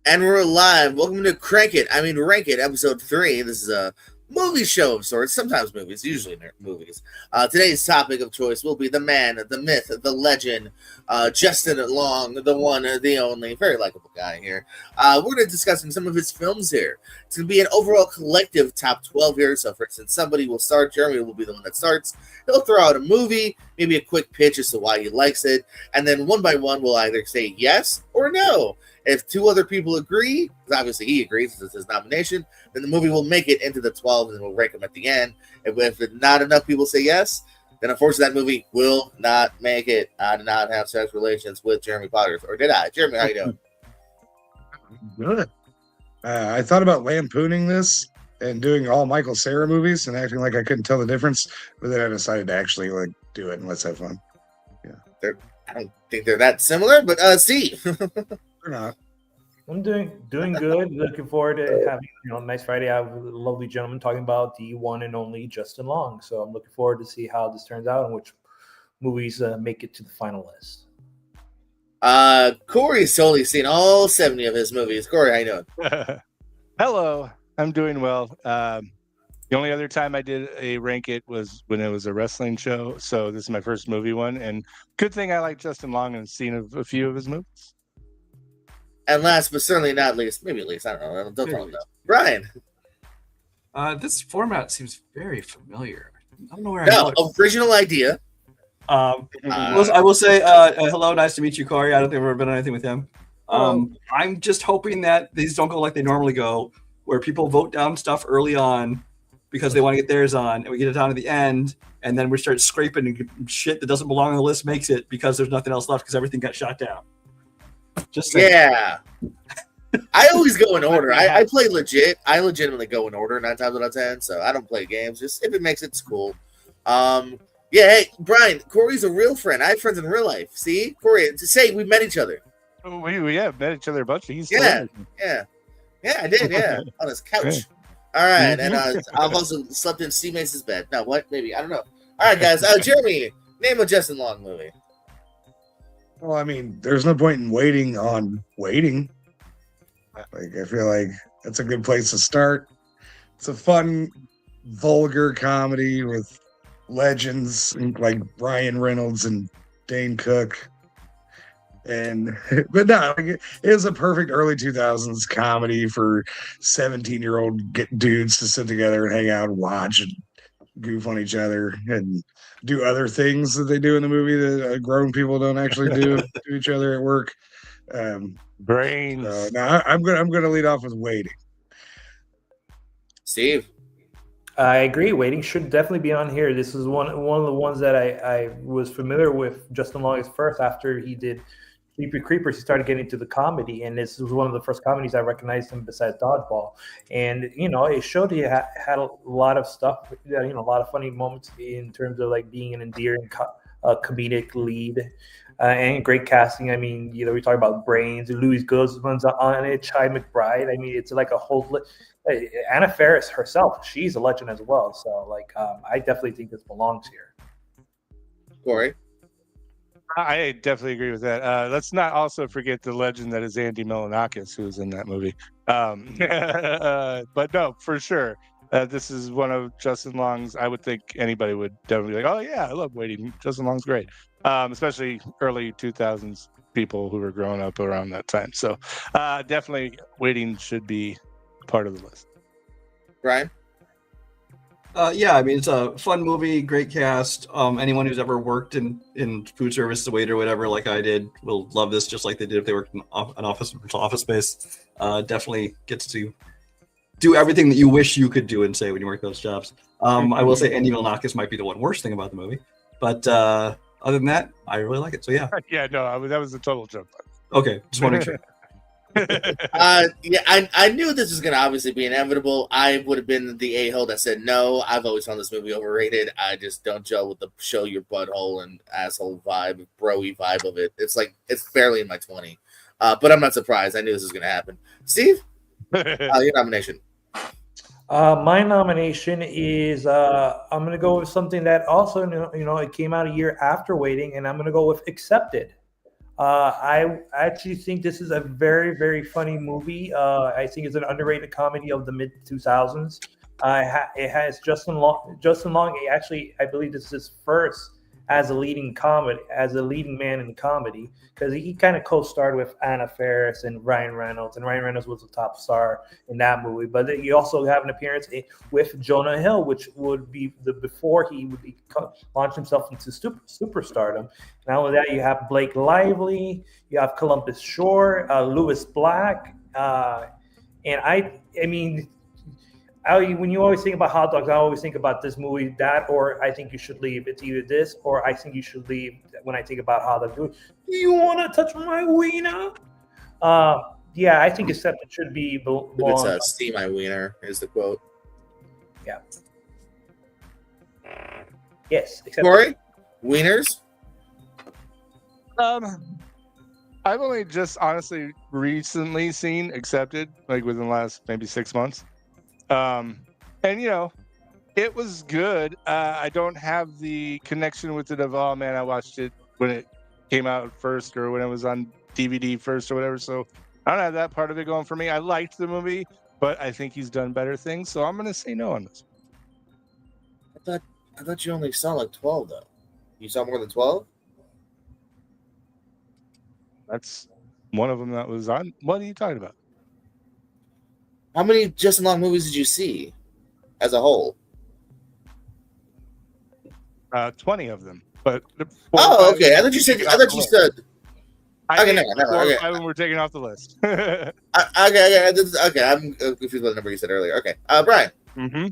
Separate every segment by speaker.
Speaker 1: And we're live. Welcome to Crank It. I mean, Rank It, episode 3. This is a movie show of sorts, sometimes movies, usually movies. Today's topic of choice will be the man, the myth, the legend, Justin Long, the one, the only, very likable guy here. We're going to be discussing some of his films here. It's going to be an overall collective top 12 here. So, for instance, somebody will start. Jeremy will be the one that starts. He'll throw out a movie, maybe a quick pitch as to why he likes it, and then one by one we'll either say yes or no. If two other people agree, because obviously he agrees, this is his nomination, then the movie will make it into the 12 and we'll rank them at the end. If not enough people say yes, then unfortunately that movie will not make it. I did not have sex relations with Jeremy Potter. Or did I? Jeremy, how you doing?
Speaker 2: Good. I thought about lampooning this and doing all Michael Cera movies and acting like I couldn't tell the difference, but then I decided to actually do it and let's have fun.
Speaker 1: Yeah. I don't think they're that similar, but Steve.
Speaker 2: Or not.
Speaker 3: I'm doing good. Looking forward to having a nice Friday. I have a lovely gentleman talking about the one and only Justin Long. So I'm looking forward to see how this turns out and which movies make it to the final list.
Speaker 1: Corey's totally seen all 70 of his movies. Corey, how you doing?
Speaker 4: Hello, I'm doing well. The only other time I did a rank it was when it was a wrestling show. So this is my first movie one, and good thing I like Justin Long and have seen a few of his movies.
Speaker 1: And last but certainly not least, maybe at least, I don't know. Don't tell him no. Brian.
Speaker 5: This format seems very familiar. I don't know where I know it.
Speaker 1: Original idea.
Speaker 5: I will say hello, nice to meet you, Corey. I don't think I've ever been on anything with him. I'm just hoping that these don't go like they normally go, where people vote down stuff early on because they want to get theirs on, and we get it down to the end, and then we start scraping and shit that doesn't belong on the list makes it because there's nothing else left because everything got shot down. Just saying.
Speaker 1: Yeah. I always go in order. I play legit. I legitimately go in order 9 times out of 10, so I don't play games. Just if it makes it's cool. Yeah, hey, Brian, Corey's a real friend. I have friends in real life. See? Corey, to say we met each other.
Speaker 4: We have met each other a bunch.
Speaker 1: Yeah, I did, yeah. On his couch. All right, and I've also slept in C. Mace's bed. No, what? Maybe. I don't know. All right, guys. Jeremy, name a Justin Long movie.
Speaker 2: Well, I mean, there's no point in waiting on waiting. I feel like that's a good place to start. It's a fun, vulgar comedy with legends like Ryan Reynolds and Dane Cook. But no, it is a perfect early 2000s comedy for 17-year-old dudes to sit together and hang out and watch and goof on each other and do other things that they do in the movie that grown people don't actually do to each other at work.
Speaker 4: Brains.
Speaker 2: So now I'm gonna lead off with Waiting.
Speaker 1: Steve.
Speaker 3: I agree. Waiting should definitely be on here. This is one of the ones that I was familiar with Justin Long is first after he did Sleepy Creepers. He started getting into the comedy, and this was one of the first comedies I recognized him besides Dodgeball. And it showed he had a lot of stuff, a lot of funny moments in terms of like being an endearing comedic lead. And great casting. I mean, we talk about Brains, Louis Guzman's on it, Chai McBride. I mean, it's like a whole. Anna Faris herself, she's a legend as well. So, I definitely think this belongs here.
Speaker 1: Corey.
Speaker 4: I definitely agree with that. Let's not also forget the legend that is Andy Milonakis, who's in that movie. But no, for sure. This is one of Justin Long's. I would think anybody would definitely be like, oh, yeah, I love Waiting. Justin Long's great. Especially early 2000s people who were growing up around that time. So definitely Waiting should be part of the list.
Speaker 1: Brian?
Speaker 5: Yeah, I mean, it's a fun movie, great cast. Anyone who's ever worked in food service as a waiter or whatever, like I did, will love this just like they did if they worked in an office space. Definitely gets to do everything that you wish you could do and say when you work those jobs. I will say Andy Milonakis might be the one worst thing about the movie. But other than that, I really like it. So, yeah.
Speaker 4: Yeah, no, that was a total joke.
Speaker 5: Okay, just want to make sure.
Speaker 1: I knew this was going to obviously be inevitable. I would have been the a-hole that said no. I've always found this movie overrated. I just don't gel with the show your butthole and asshole vibe, bro-y vibe of it. It's barely in my 20. But I'm not surprised. I knew this was going to happen. Steve, your nomination.
Speaker 3: My nomination is I'm going to go with something that also, it came out a year after Waiting, and I'm going to go with Accepted. I actually think this is a very, very funny movie. I think it's an underrated comedy of the mid 2000s. It has Justin Long. Justin Long, actually, I believe this is his first as a leading man in comedy, because he kind of co-starred with Anna Faris and Ryan Reynolds, and Ryan Reynolds was the top star in that movie. But then you also have an appearance with Jonah Hill, which would be before he would launch himself into superstardom. Not only that, you have Blake Lively, you have Columbus Shore, Lewis Black, and I mean. When you always think about hot dogs, I always think about this movie, that, or I Think You Should Leave. It's either this or I Think You Should Leave when I think about hot dogs. Do you want to touch my wiener? Yeah, I think Accepted should be
Speaker 1: It's "Steam My Wiener" is the quote.
Speaker 3: Yeah. Yes.
Speaker 1: Corey, wieners.
Speaker 4: I've only just honestly recently seen Accepted, like within the last maybe 6 months. And it was good. I don't have the connection with it of, oh man, I watched it when it came out first or when it was on DVD first or whatever. So I don't have that part of it going for me. I liked the movie, but I think he's done better things. So I'm going to say no on this.
Speaker 1: I thought you only saw like 12 though. You saw more than 12?
Speaker 4: That's one of them that was on. What are you talking about?
Speaker 1: How many Justin Long movies did you see as a whole?
Speaker 4: 20 of them. But
Speaker 1: okay. I thought you said. Okay, never. Okay,
Speaker 4: we're taking off the list.
Speaker 1: Okay. I'm confused by the number you said earlier. Okay, Brian.
Speaker 4: Mm-hmm.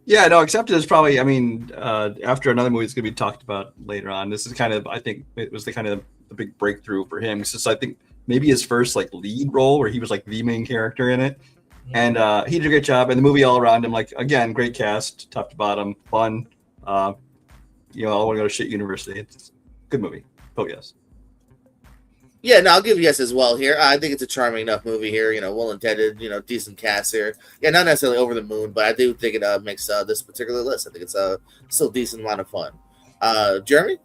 Speaker 5: Yeah, no, Accepted is probably. I mean, after another movie that's going to be talked about later on, this is kind of. I think it was the big breakthrough for him. Since I think maybe his first like lead role where he was like the main character in it. And he did a great job, and the movie all around him, like again, great cast, top to bottom, fun. I want to go to shit university. It's a good movie. Oh yes.
Speaker 1: Yeah, no, I'll give yes as well here. I think it's a charming enough movie here. Well intended. Decent cast here. Yeah, not necessarily over the moon, but I do think it makes this particular list. I think it's still a decent amount of fun. Jeremy.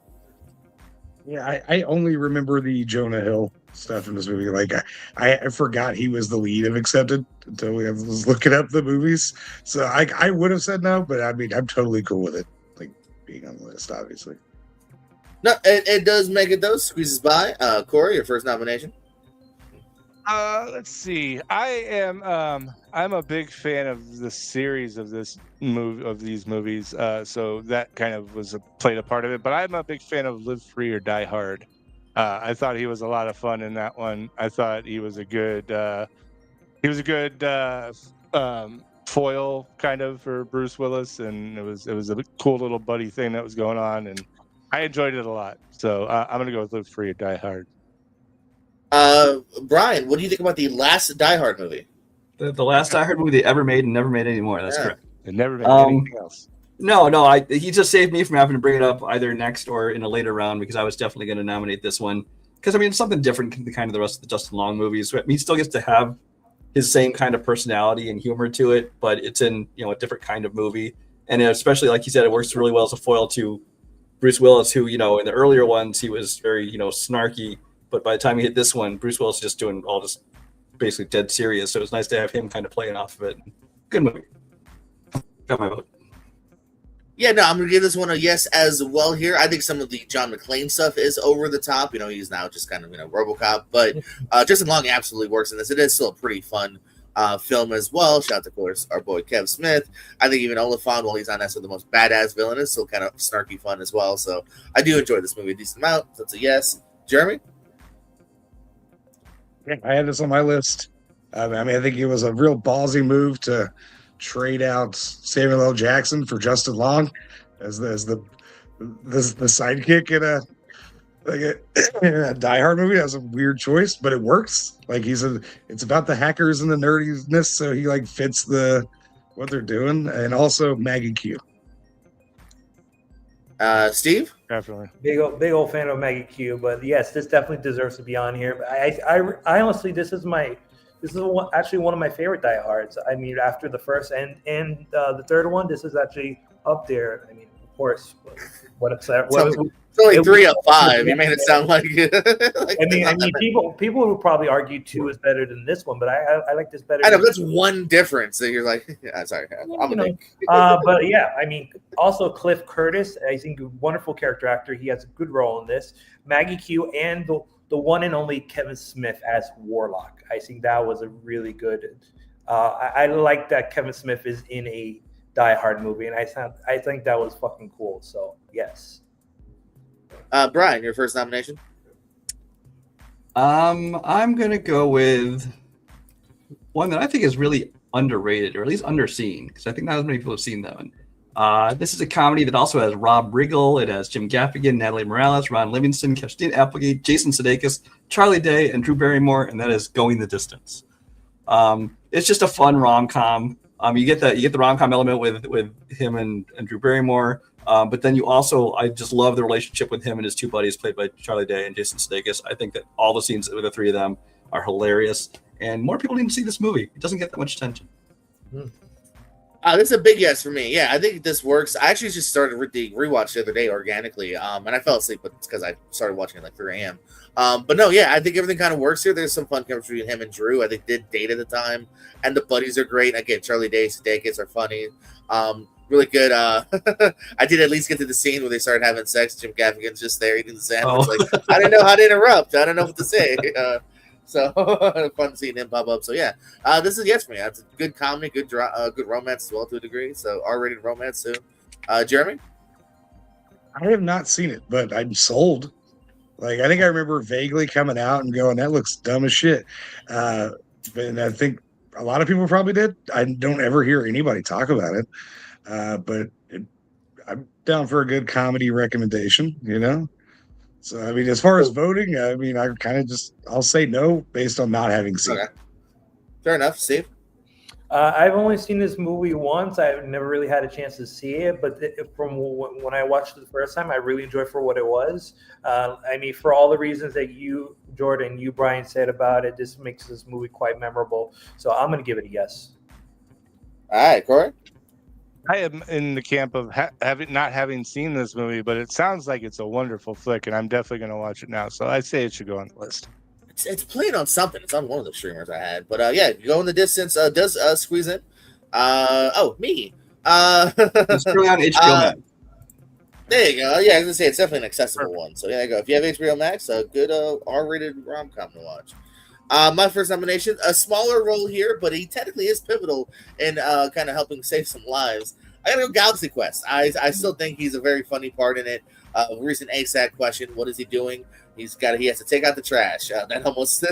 Speaker 2: Yeah, I only remember the Jonah Hill stuff in this movie. Like I forgot he was the lead of Accepted until I was looking up the movies. So I would have said no, but I mean I'm totally cool with it, like being on the list, obviously.
Speaker 1: No, it does make it though. Squeezes by. Corey, your first nomination.
Speaker 4: Let's see. I'm a big fan of the series of these movies. So that kind of played a part of it. But I'm a big fan of Live Free or Die Hard. I thought he was a lot of fun in that one. I thought he was a good foil kind of for Bruce Willis, and it was a cool little buddy thing that was going on, and I enjoyed it a lot. So I'm gonna go with Live Free or Die Hard.
Speaker 1: Brian, what do you think about the last Die Hard movie?
Speaker 5: The last Die Hard movie they ever made and never made anymore. That's correct.
Speaker 4: It never made anything else.
Speaker 5: No, he just saved me from having to bring it up either next or in a later round because I was definitely going to nominate this one because I mean it's something different than kind of the rest of the Justin Long movies. So, I mean, he still gets to have his same kind of personality and humor to it, but it's in a different kind of movie, and especially like you said, it works really well as a foil to Bruce Willis, who in the earlier ones he was very snarky, but by the time he hit this one, Bruce Willis is just doing all just basically dead serious. So it's nice to have him kind of playing off of it. Good movie. Got my vote.
Speaker 1: Yeah, no, I'm going to give this one a yes as well here. I think some of the John McClane stuff is over the top. He's now just kind of, RoboCop. But Justin Long absolutely works in this. It is still a pretty fun film as well. Shout out to, of course, our boy Kev Smith. I think even Oliphant, while he's not necessarily the most badass villain, is still kind of snarky fun as well. So I do enjoy this movie a decent amount. So it's a yes. Jeremy?
Speaker 2: Yeah, I had this on my list. I think it was a real ballsy move to trade out Samuel L. Jackson for Justin Long as the sidekick in a Die Hard movie. That's a weird choice, but it works. Like it's about the hackers and the nerdiness, so he like fits what they're doing, and also Maggie Q.
Speaker 1: Steve?
Speaker 4: Definitely.
Speaker 3: Big old fan of Maggie Q, but yes, this definitely deserves to be on here. But I honestly, this is actually one of my favorite Die Hards. I mean, after the first and the third one, this is actually up there. I mean, of course. What's that?
Speaker 1: It's only 3 of 5. You made it sound like.
Speaker 3: I mean, people would probably argue 2 is better than this one, but I like this better.
Speaker 1: I know that's one difference that you're like. Yeah, sorry,
Speaker 3: but yeah, I mean, also Cliff Curtis, I think a wonderful character actor. He has a good role in this. Maggie Q and the one and only Kevin Smith as Warlock. I think that was a really good. I like that Kevin Smith is in a Die Hard movie, and I think that was fucking cool. So yes.
Speaker 1: Brian, your first nomination?
Speaker 5: I'm gonna go with one that I think is really underrated, or at least underseen, because I think not as many people have seen that one. This is a comedy that also has Rob Riggle. It has Jim Gaffigan, Natalie Morales, Ron Livingston, Christine Applegate, Jason Sudeikis, Charlie Day, and Drew Barrymore, and that is Going the Distance. It's just a fun rom-com. You get the rom-com element with him and Drew Barrymore. But then I just love the relationship with him and his 2 buddies, played by Charlie Day and Jason Sudeikis. I think that all the scenes with the 3 of them are hilarious, and more people need to see this movie. It doesn't get that much attention.
Speaker 1: This is a big yes for me. Yeah, I think this works. I actually just started the rewatch the other day organically, and I fell asleep, but it's because I started watching at like 3 a.m. But no, yeah, I think everything kind of works here. There's some fun chemistry between him and Drew. I think did date at the time, and the buddies are great. Again, Charlie Day, Sudeikis are funny. Really good. I did at least get to the scene where they started having sex. Jim Gaffigan's just there eating the sandwich. Like, I didn't know how to interrupt. I don't know what to say. So fun seeing him pop up. So yeah, this is yes for me. It's a good comedy, good romance as well to a degree. So R-rated romance too. Jeremy?
Speaker 2: I have not seen it, but I'm sold. Like, I think I remember vaguely coming out and going, that looks dumb as shit. But I think a lot of people probably did. I don't ever hear anybody talk about it. But I'm down for a good comedy recommendation, you know? So, I mean, as far as voting, I mean, I kind of I'll say no based on not having seen it.
Speaker 1: Fair enough. Steve?
Speaker 3: I've only seen this movie once. I've never really had a chance to see it, but from when I watched it the first time, I really enjoyed for what it was. I mean, for all the reasons that you, Jordan, you, Brian, said about it, this makes this movie quite memorable. So I'm going to give it a yes.
Speaker 1: All right, Corey?
Speaker 4: I am in the camp of not having seen this movie, but it sounds like it's a wonderful flick, and I'm definitely going to watch it now. So I'd say it should go on the list.
Speaker 1: It's playing on something. It's on one of the streamers I had. But yeah, Go in the Distance does squeeze in. Me.
Speaker 5: It's really on HBO Max.
Speaker 1: There you go. Yeah, I was gonna say it's definitely an accessible one. So there you go. If you have HBO Max, a good R-rated rom-com to watch. My first nomination, a smaller role here, but he technically is pivotal in kind of helping save some lives. I gotta go Galaxy Quest. I still think he's a very funny part in it. Recent ASAP question: what is he doing? He has to take out the trash. That almost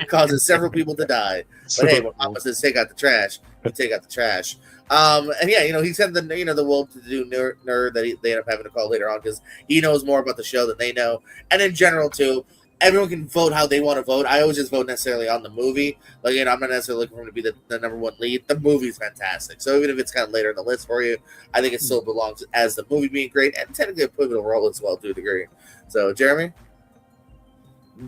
Speaker 1: causes several people to die. But hey, when Papa says take out the trash, you take out the trash. And yeah, he sent the wolf to do nerd that they end up having to call later on because he knows more about the show than they know. And in general too, everyone can vote how they want to vote. I always just vote necessarily on the movie. Like, I'm not necessarily looking for him to be the number one lead. The movie's fantastic. So even if it's kind of later in the list for you, I think it still belongs as the movie being great and technically a pivotal role as well to a degree. So, Jeremy?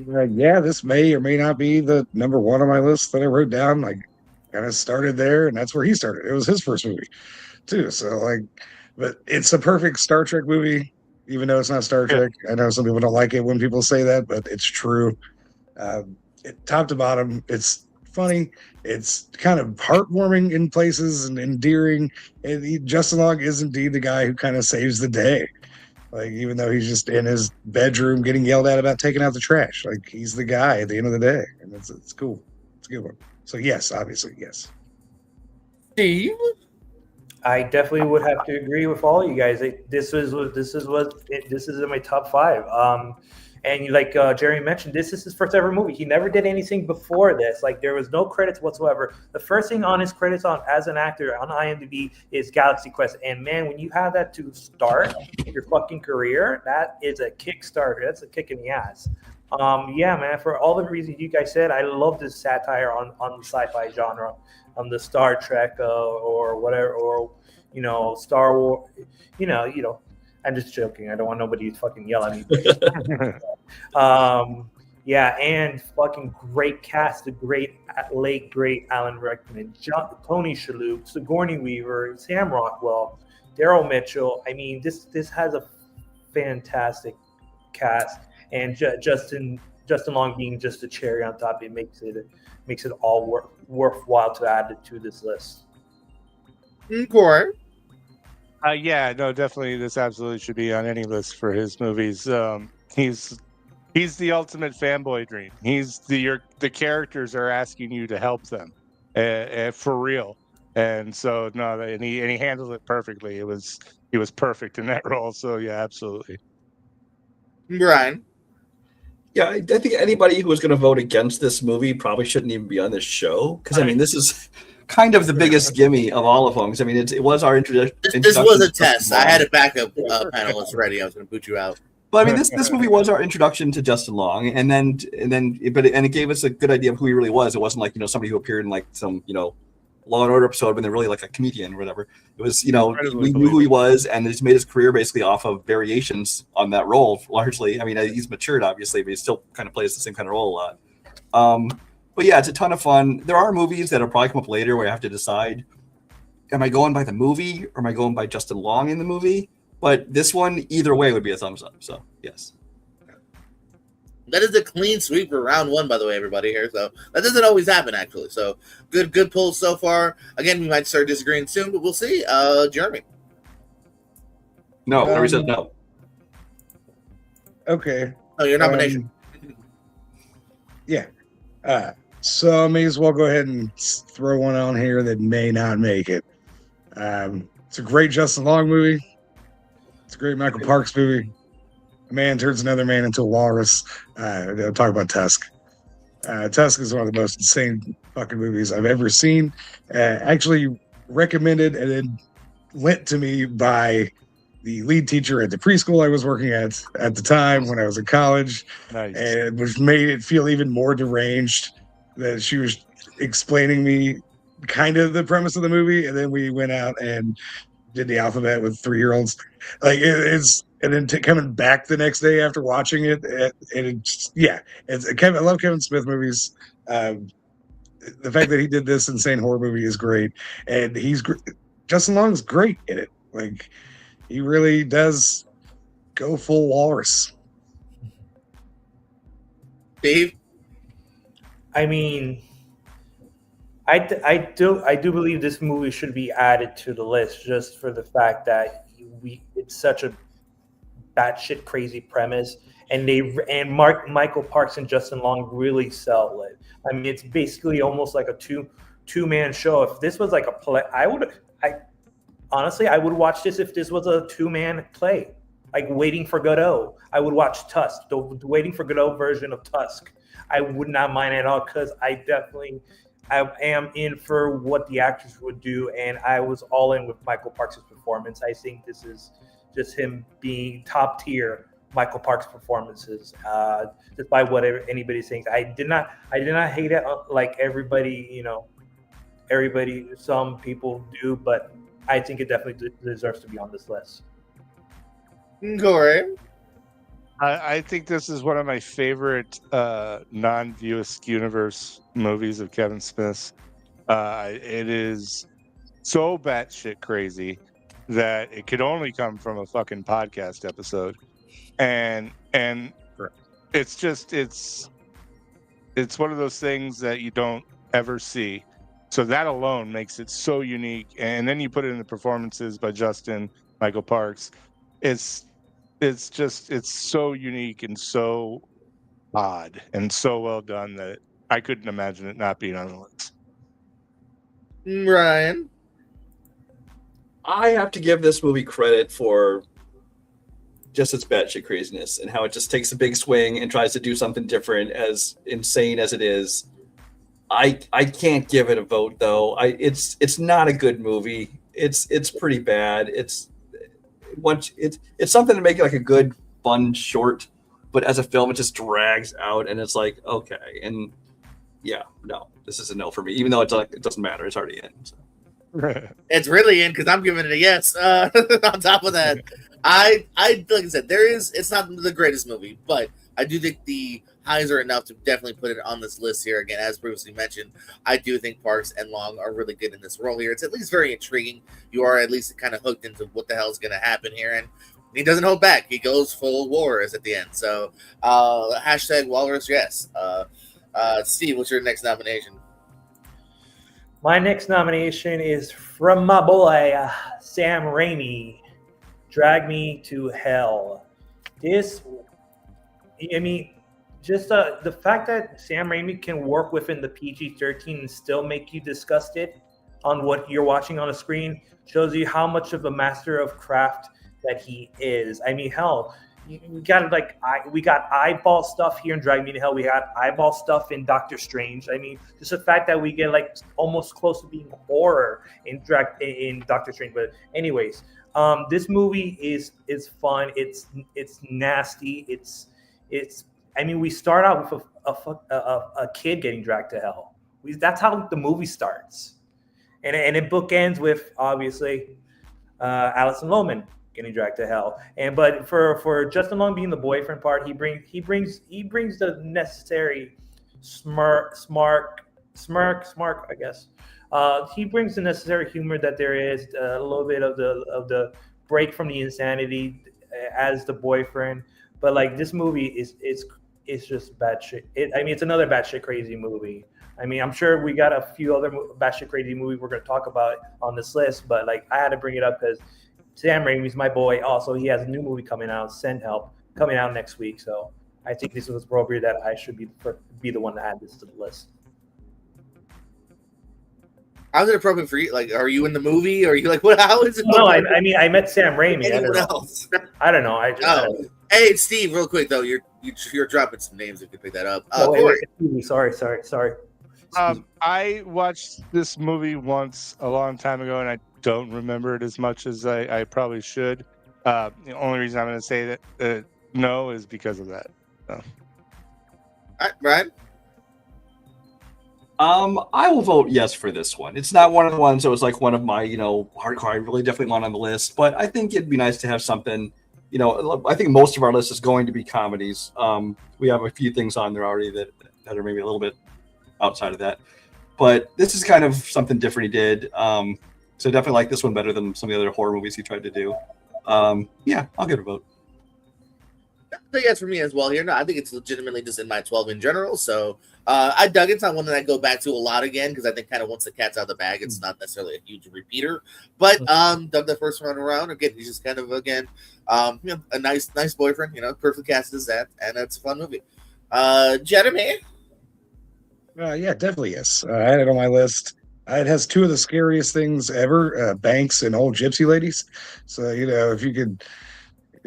Speaker 2: Yeah, this may or may not be the number one on my list that I wrote down. I kind of started there, and that's where he started. It was his first movie, too. So, but it's a perfect Star Trek movie, even though it's not Star Trek. I know some people don't like it when people say that, but it's true. Top to bottom, it's funny. It's kind of heartwarming in places and endearing. And Justin Long is indeed the guy who kind of saves the day. Even though he's just in his bedroom getting yelled at about taking out the trash. He's the guy at the end of the day. And it's cool. It's a good one. So, yes, obviously, yes.
Speaker 1: Steve?
Speaker 3: I definitely would have to agree with all you guys. This is in my top 5. And like Jeremy mentioned, this is his first ever movie. He never did anything before this. There was no credits whatsoever. The first thing on his credits as an actor on IMDb is Galaxy Quest. And man, when you have that to start your fucking career, that is a kickstarter. That's a kick in the ass. Yeah, man. For all the reasons you guys said, I love this satire on the sci-fi genre, on the Star Trek or whatever, or Star Wars. I'm just joking. I don't want nobody to fucking yell at me. Yeah, and fucking great cast, the late great Alan Rickman, Tony Shalhoub, Sigourney Weaver, Sam Rockwell. Daryl Mitchell. I mean, this has a fantastic cast, and Justin Long being just a cherry on top, it makes it all worthwhile to add it to this list.
Speaker 1: Corey.
Speaker 4: Yeah, no, definitely. This absolutely should be on any list for his movies. He's the ultimate fanboy dream. The characters are asking you to help them, for real. And so no, and he handled it perfectly. He was perfect in that role. So yeah, absolutely.
Speaker 1: Brian.
Speaker 5: Yeah, I think anybody who was going to vote against this movie probably shouldn't even be on this show, because I mean, this is kind of the biggest gimme of all of them. Because I mean, it was our introduction.
Speaker 1: This was a test. I had a backup panelist ready. I was going to boot you out.
Speaker 5: But I mean, this movie was our introduction to Justin Long, and it gave us a good idea of who he really was. It wasn't like, you know, somebody who appeared in like some, you know, Law and Order episode when they're really like a comedian or whatever. It was, you know, we knew who he was, and he's made his career basically off of variations on that role largely. I mean, he's matured obviously, but he still kind of plays the same kind of role a lot. But yeah, it's a ton of fun. There are movies that'll probably come up later where I have to decide, am I going by the movie or am I going by Justin Long in the movie? But this one, either way, would be a thumbs up. So yes.
Speaker 1: That is a clean sweep for round one, by the way, everybody here. So that doesn't always happen, actually. So good pulls so far. Again, we might start disagreeing soon, but we'll see. Jeremy.
Speaker 5: No, Larry said no.
Speaker 2: Okay.
Speaker 1: Oh, your nomination.
Speaker 2: Yeah. So I may as well go ahead and throw one on here that may not make it. It's a great Justin Long movie. It's a great Michael Parks movie. A man turns another man into a walrus. They'll talk about Tusk. Tusk is one of the most insane fucking movies I've ever seen. Actually recommended and then lent to me by the lead teacher at the preschool I was working at the time when I was in college.
Speaker 4: Nice.
Speaker 2: And which made it feel even more deranged that she was explaining me kind of the premise of the movie. And then we went out and did the alphabet with 3-year-olds. Like it's, and then coming back the next day after watching it, I love Kevin Smith movies. The fact that he did this insane horror movie is great, and Justin Long's great in it. Like he really does go full walrus.
Speaker 1: Dave.
Speaker 3: I mean, I do believe this movie should be added to the list just for the fact that it's such a batshit crazy premise, and Michael Parks and Justin Long really sell it. I mean, it's basically almost like a two-man show. If this was like a play, I would watch this if this was a 2-man play, like Waiting for Godot. I would watch Tusk, the Waiting for Godot version of Tusk. I would not mind at all, because I am in for what the actors would do, and I was all in with Michael Parks' performance. I think this is just him being top tier Michael Parks performances, despite whatever anybody thinks. I did not hate it like everybody, some people do, but I think it definitely deserves to be on this list.
Speaker 1: Corey.
Speaker 4: I think this is one of my favorite non-View Askew universe movies of Kevin Smith's. It is so batshit crazy that it could only come from a fucking podcast episode, and it's one of those things that you don't ever see. So that alone makes it so unique, and then you put it in the performances by Justin, Michael Parks. It's so unique and so odd and so well done that I couldn't imagine it not being on the list.
Speaker 1: Ryan.
Speaker 5: I have to give this movie credit for just its batshit craziness and how it just takes a big swing and tries to do something different, as insane as it is. I can't give it a vote though. It's not a good movie. It's pretty bad. It's something to make it like a good fun short, but as a film it just drags out, and it's like, okay, and yeah, no, this is a no for me, even though it doesn't matter, it's already in. So.
Speaker 1: It's really in because I'm giving it a yes. On top of that, I like I said, it's not the greatest movie, but I do think the hyzer enough to definitely put it on this list here. Again, as previously mentioned, I do think Parks and Long are really good in this role here. It's at least very intriguing. You are at least kind of hooked into what the hell is going to happen here, and he doesn't hold back. He goes full Walrus at the end. So, hashtag Walrus, yes. Steve, what's your next nomination?
Speaker 3: My next nomination is from my boy, Sam Raimi, Drag Me to Hell. Just the fact that Sam Raimi can work within the PG-13 and still make you disgusted on what you're watching on the screen shows you how much of a master of craft that he is. I mean, hell, we got eyeball stuff here in Drag Me to Hell. We got eyeball stuff in Doctor Strange. I mean, just the fact that we get like almost close to being horror in Doctor Strange. But anyways, this movie is fun. It's nasty. It's. I mean, we start out with a kid getting dragged to hell. That's how the movie starts, and it bookends with obviously Alison Lohman getting dragged to hell. But for Justin Long being the boyfriend part, he brings the necessary smirk, I guess. He brings the necessary humor that there is, a little bit of the break from the insanity as the boyfriend. But like this movie is just bad shit. It's another bad shit crazy movie. I mean, I'm sure we got a few other batshit crazy movies we're going to talk about on this list, but like I had to bring it up because Sam Raimi's my boy. Also, he has a new movie coming out, Send Help, coming out next week. So I think this was appropriate that I should be the one to add this to the list.
Speaker 1: How's it appropriate for you? Like, are you in the movie? Or are you like, what? How is it?
Speaker 3: No, I mean, I met Sam Raimi.
Speaker 1: Anyone else?
Speaker 3: I don't know. I don't know.
Speaker 1: Hey, Steve, real quick though, you're dropping some names if you pick that up.
Speaker 3: Wait, sorry.
Speaker 4: I watched this movie once a long time ago, and I don't remember it as much as I probably should. The only reason I'm going to say that no is because of that. So.
Speaker 1: All right, Brian.
Speaker 5: I will vote yes for this one. It's not one of the ones that was like one of my, hardcore. I really definitely want on the list, but I think it'd be nice to have something. I think most of our list is going to be comedies. We have a few things on there already that are maybe a little bit outside of that, but this is kind of something different he did. So definitely like this one better than some of the other horror movies he tried to do. Yeah, I'll give it a vote.
Speaker 1: I think that's for me as well here. No, I think it's legitimately just in my 12 in general. So I dug it. It's not one that I go back to a lot again because I think kind of once the cat's out of the bag, it's not necessarily a huge repeater. But dug the first run around. Again, he's just kind of a nice boyfriend. Perfectly casted as that, and it's a fun movie. Jeremy.
Speaker 2: Yeah, definitely yes. I had it on my list. It has two of the scariest things ever: Banks and Old Gypsy Ladies. So if you could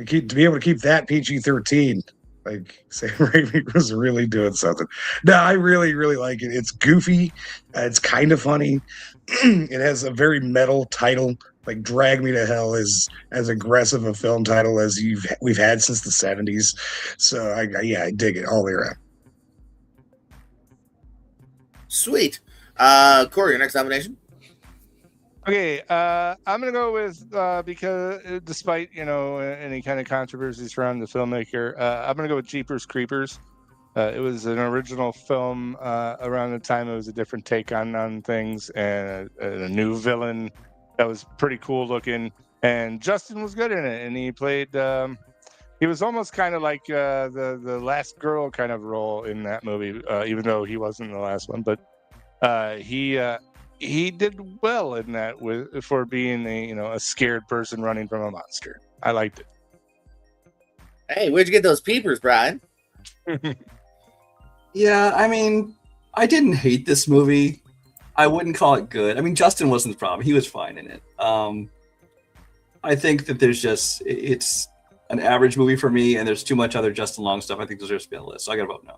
Speaker 2: to be able to keep that PG-13, like Sam Raimi was really doing something. No, I really, really like it. It's goofy. It's kind of funny. It has a very metal title. Like Drag Me to Hell is as aggressive a film title as we've had since the 70s. So I dig it all the way around.
Speaker 1: Sweet. Corey, your next nomination?
Speaker 4: Okay, I'm gonna go with because despite any kind of controversies around the filmmaker, I'm gonna go with Jeepers Creepers. It was an original film around the time. It was a different take on things and a new villain that was pretty cool looking. And Justin was good in it, and he played. He was almost kind of like the last girl kind of role in that movie, even though he wasn't the last one. But he did well in that for being a scared person running from a monster. I liked it.
Speaker 1: Hey, where'd you get those peepers, Brian?
Speaker 5: Yeah, I mean, I didn't hate this movie. I wouldn't call it good. I mean, Justin wasn't the problem. He was fine in it. I think that it's an average movie for me, and there's too much other Justin Long stuff I think deserves to be on the list. So I gotta vote no.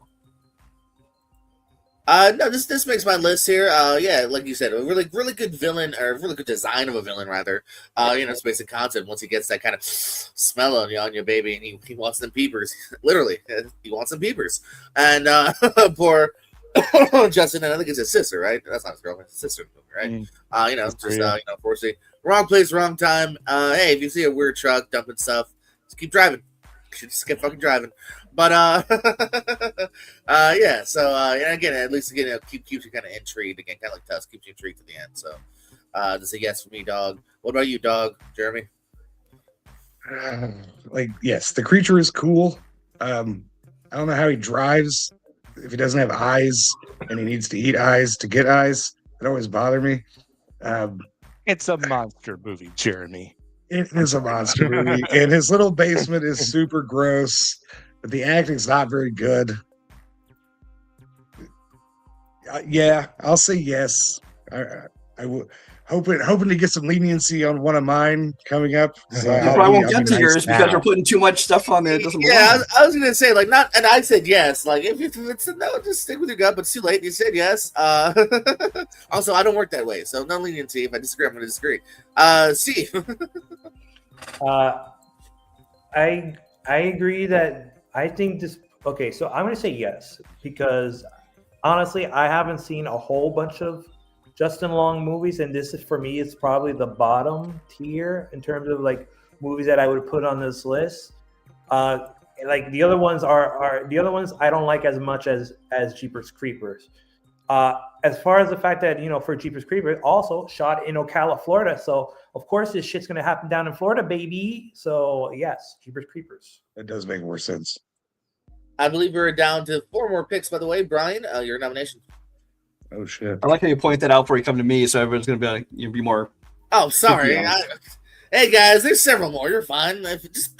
Speaker 1: No, this makes my list here. Yeah, like you said, a really, really good villain, or really good design of a villain, rather. It's basic concept. Once he gets that kind of smell on you, baby, and he wants them peepers. Literally, he wants them peepers. And poor Justin, and I think it's his sister, right? That's not his girlfriend, his sister, right? Unfortunately, wrong place, wrong time. Hey, if you see a weird truck dumping stuff, just keep driving. Should just kept fucking driving. But yeah. So and again, at least again, it keeps you kind of intrigued again, kind of like Tusk, keeps you intrigued to the end. So that's a yes for me, dog. What about you, dog, Jeremy?
Speaker 2: Like, yes, the creature is cool. I don't know how he drives if he doesn't have eyes and he needs to eat eyes to get eyes. It always bothered me.
Speaker 4: It's a monster movie, Jeremy.
Speaker 2: It is a monster movie, and his little basement is super gross, but the acting's not very good. Yeah, I'll say yes. I will hoping to get some leniency on one of mine coming up. So
Speaker 5: You probably won't get to yours because we're putting too much stuff on there. It doesn't belong.
Speaker 1: Yeah, I was gonna say like not, and I said yes. Like if it's a no, just stick with your gut. But it's too late. You said yes. Also, I don't work that way, so no leniency. If I disagree, I'm gonna disagree. Steve.
Speaker 3: I agree that I think this. Okay, so I'm gonna say yes because honestly, I haven't seen a whole bunch of Justin Long movies, and this is for me. It's probably the bottom tier in terms of like movies that I would put on this list. Like the other ones are the other ones I don't like as much as Jeepers Creepers. As far as the fact that for Jeepers Creepers also shot in Ocala, Florida, so of course this shit's gonna happen down in Florida, baby. So yes, Jeepers Creepers.
Speaker 2: It does make more sense.
Speaker 1: I believe we're down to 4 more picks. By the way, Brian, your nomination.
Speaker 2: Oh shit!
Speaker 5: I like how you point that out before you come to me, so everyone's going to be like, you'll be more.
Speaker 1: Oh, sorry.
Speaker 5: Yeah.
Speaker 1: Hey guys, there's several more. You're fine. Just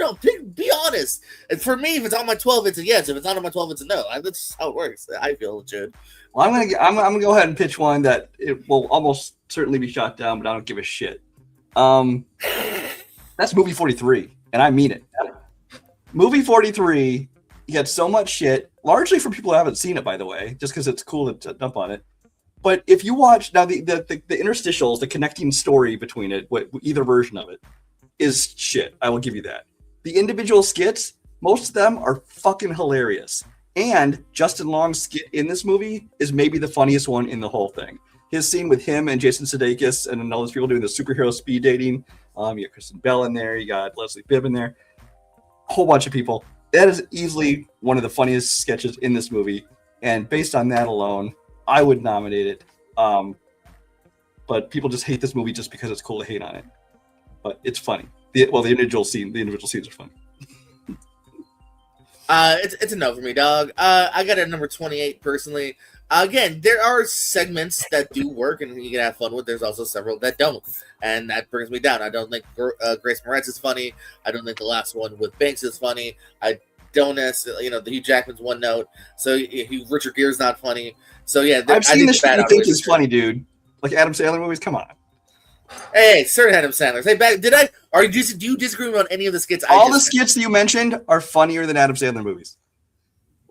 Speaker 1: be honest. And for me, if it's on my 12, it's a yes. If it's not on my 12, it's a no. That's how it works. I feel legit.
Speaker 5: Well, I'm gonna go ahead and pitch one that it will almost certainly be shot down, but I don't give a shit. That's movie 43, and I mean it. Movie 43 gets so much shit, largely for people who haven't seen it, by the way, just because it's cool to dump on it. But if you watch now, the interstitials, the connecting story between it, either version of it, is shit. I will give you that. The individual skits, most of them are fucking hilarious. And Justin Long's skit in this movie is maybe the funniest one in the whole thing. His scene with him and Jason Sudeikis and all those people doing the superhero speed dating. You got Kristen Bell in there. You got Leslie Bibb in there. A whole bunch of people. That is easily one of the funniest sketches in this movie. And based on that alone, I would nominate it. But people just hate this movie just because it's cool to hate on it. But it's funny. The individual scenes are funny.
Speaker 1: It's a no for me, dog. I got it at number 28 personally. Again, there are segments that do work and you can have fun with. There's also several that don't, and that brings me down. I don't think Grace Moretz is funny. I don't think the last one with Banks is funny. I don't necessarily, the Hugh Jackman's one note. So Richard Gere's not funny. So yeah,
Speaker 5: I've seen this shit you think is funny, dude. Like Adam Sandler movies. Come on.
Speaker 1: Hey, certain Adam Sandler. Say back. Do you disagree on any of the skits?
Speaker 5: All the skits that you mentioned are funnier than Adam Sandler movies.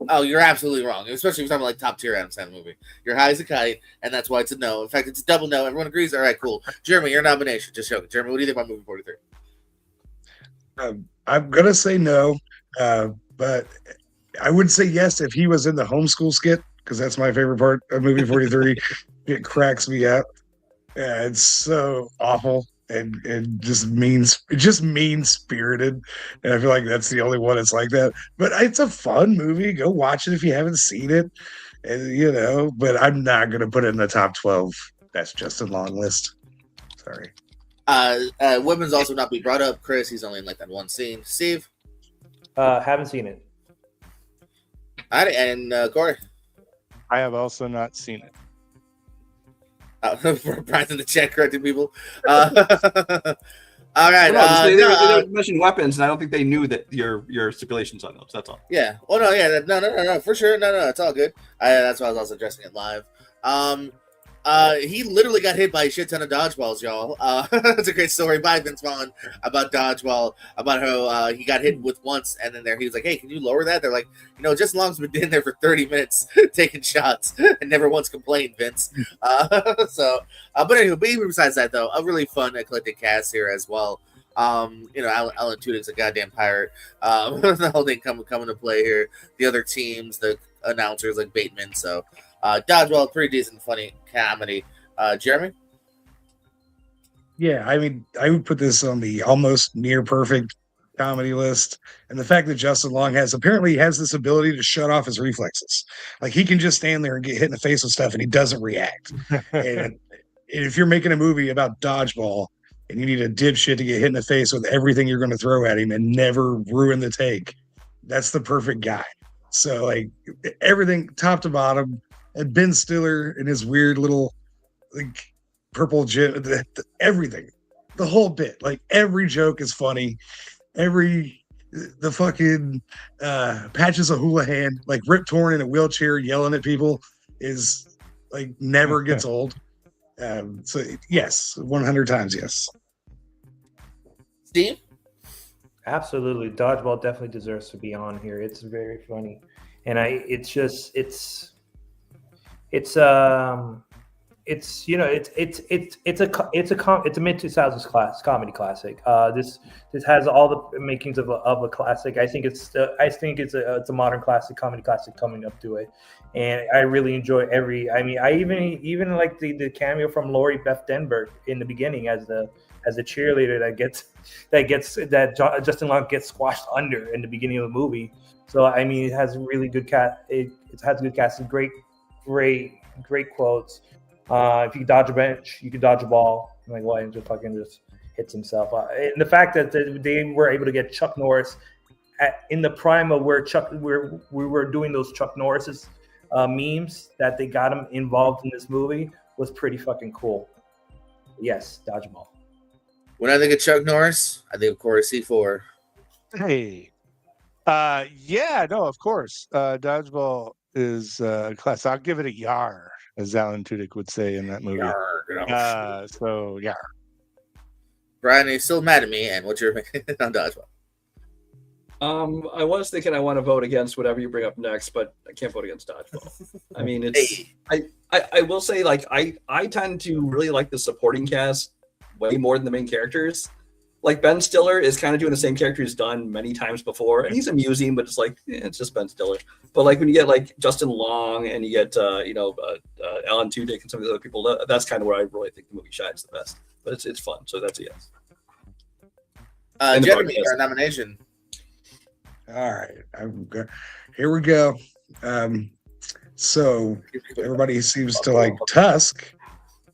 Speaker 1: Oh, you're absolutely wrong. Especially if you're talking about like top tier Adam Sandler movie. You're high as a kite, and that's why it's a no. In fact, it's a double no. Everyone agrees. All right, cool. Jeremy, your nomination. Just show it. Jeremy, what do you think about movie 43?
Speaker 2: I'm gonna say no, but I would say yes if he was in the homeschool skit because that's my favorite part of movie 43. It cracks me up. Yeah, it's so awful and just mean spirited, and I feel like that's the only one that's like that. But it's a fun movie. Go watch it if you haven't seen it, and But I'm not gonna put it in the top 12. That's just a long list. Sorry.
Speaker 1: Women's also not be brought up. Chris, he's only in like that one scene. Steve,
Speaker 3: haven't seen it.
Speaker 1: All right, and Corey.
Speaker 4: I have also not seen it.
Speaker 1: Brian's in the chat correcting people. All right.
Speaker 5: They mentioned weapons, and I don't think they knew that your stipulations on those. That's all.
Speaker 1: Yeah. Oh no. Yeah. No. For sure. No. It's all good. That's why I was also addressing it live. He literally got hit by a shit ton of dodgeballs, y'all. It's a great story by Vince Vaughn about dodgeball, about how he got hit with once, and then he was like, "Hey, can you lower that?" They're like, Just Long's been in there for 30 minutes taking shots and never once complained, Vince. But anyway, but even besides that, though, a really fun, eclectic cast here as well. Alan Tudyk's a goddamn pirate. The whole thing coming to play here. The other teams, the announcers like Bateman, so. Dodgeball, pretty decent, funny comedy. Jeremy?
Speaker 2: Yeah, I mean, I would put this on the almost near perfect comedy list. And the fact that Justin Long apparently has this ability to shut off his reflexes. Like he can just stand there and get hit in the face with stuff and he doesn't react. And if you're making a movie about dodgeball and you need a dipshit to get hit in the face with everything you're going to throw at him and never ruin the take, that's the perfect guy. So like everything top to bottom, and Ben Stiller and his weird little like purple gym, everything, the whole bit, like every joke is funny. The fucking Patches O'Houlihan, like Rip Torn in a wheelchair yelling at people, is like never gets old. So yes, 100 times yes.
Speaker 1: Steve?
Speaker 3: Absolutely, Dodgeball definitely deserves to be on here. It's very funny, and it's a mid 2000s comedy classic. This has all the makings of a classic. I think it's a modern classic, comedy classic coming up to it, and I really enjoy I even like the cameo from Lori Beth Denberg in the beginning as the cheerleader that Justin Long gets squashed under in the beginning of the movie. So I mean, it has really good it has good casting, great quotes. If you can dodge a bench, you can dodge a ball. I'm like, why? Just hits himself. And the fact that they were able to get Chuck Norris in the prime of where we were doing those Chuck Norris's memes, that they got him involved in this movie was pretty fucking cool. Yes, Dodgeball.
Speaker 1: When I think of Chuck Norris, I think of Corey C4.
Speaker 4: Hey. Yeah, no, of course. Dodgeball is class. I'll give it a yar, as Alan Tudyk would say in that movie.
Speaker 1: Yar.
Speaker 4: So yar.
Speaker 1: Brian, are you still mad at me? And what's your opinion on Dodgeball?
Speaker 5: I was thinking I want to vote against whatever you bring up next, but I can't vote against Dodgeball. I mean, it's I will say, like, I tend to really like the supporting cast way more than the main characters. Like Ben Stiller is kind of doing the same character he's done many times before, and he's amusing, but it's like it's just Ben Stiller. But like when you get like Justin Long and you get Alan Tudyk and some of the other people, that's kind of where I really think the movie shines the best. But it's fun, so that's a yes.
Speaker 1: Jeremy, our nomination.
Speaker 2: All right, here we go. So everybody seems to like Tusk.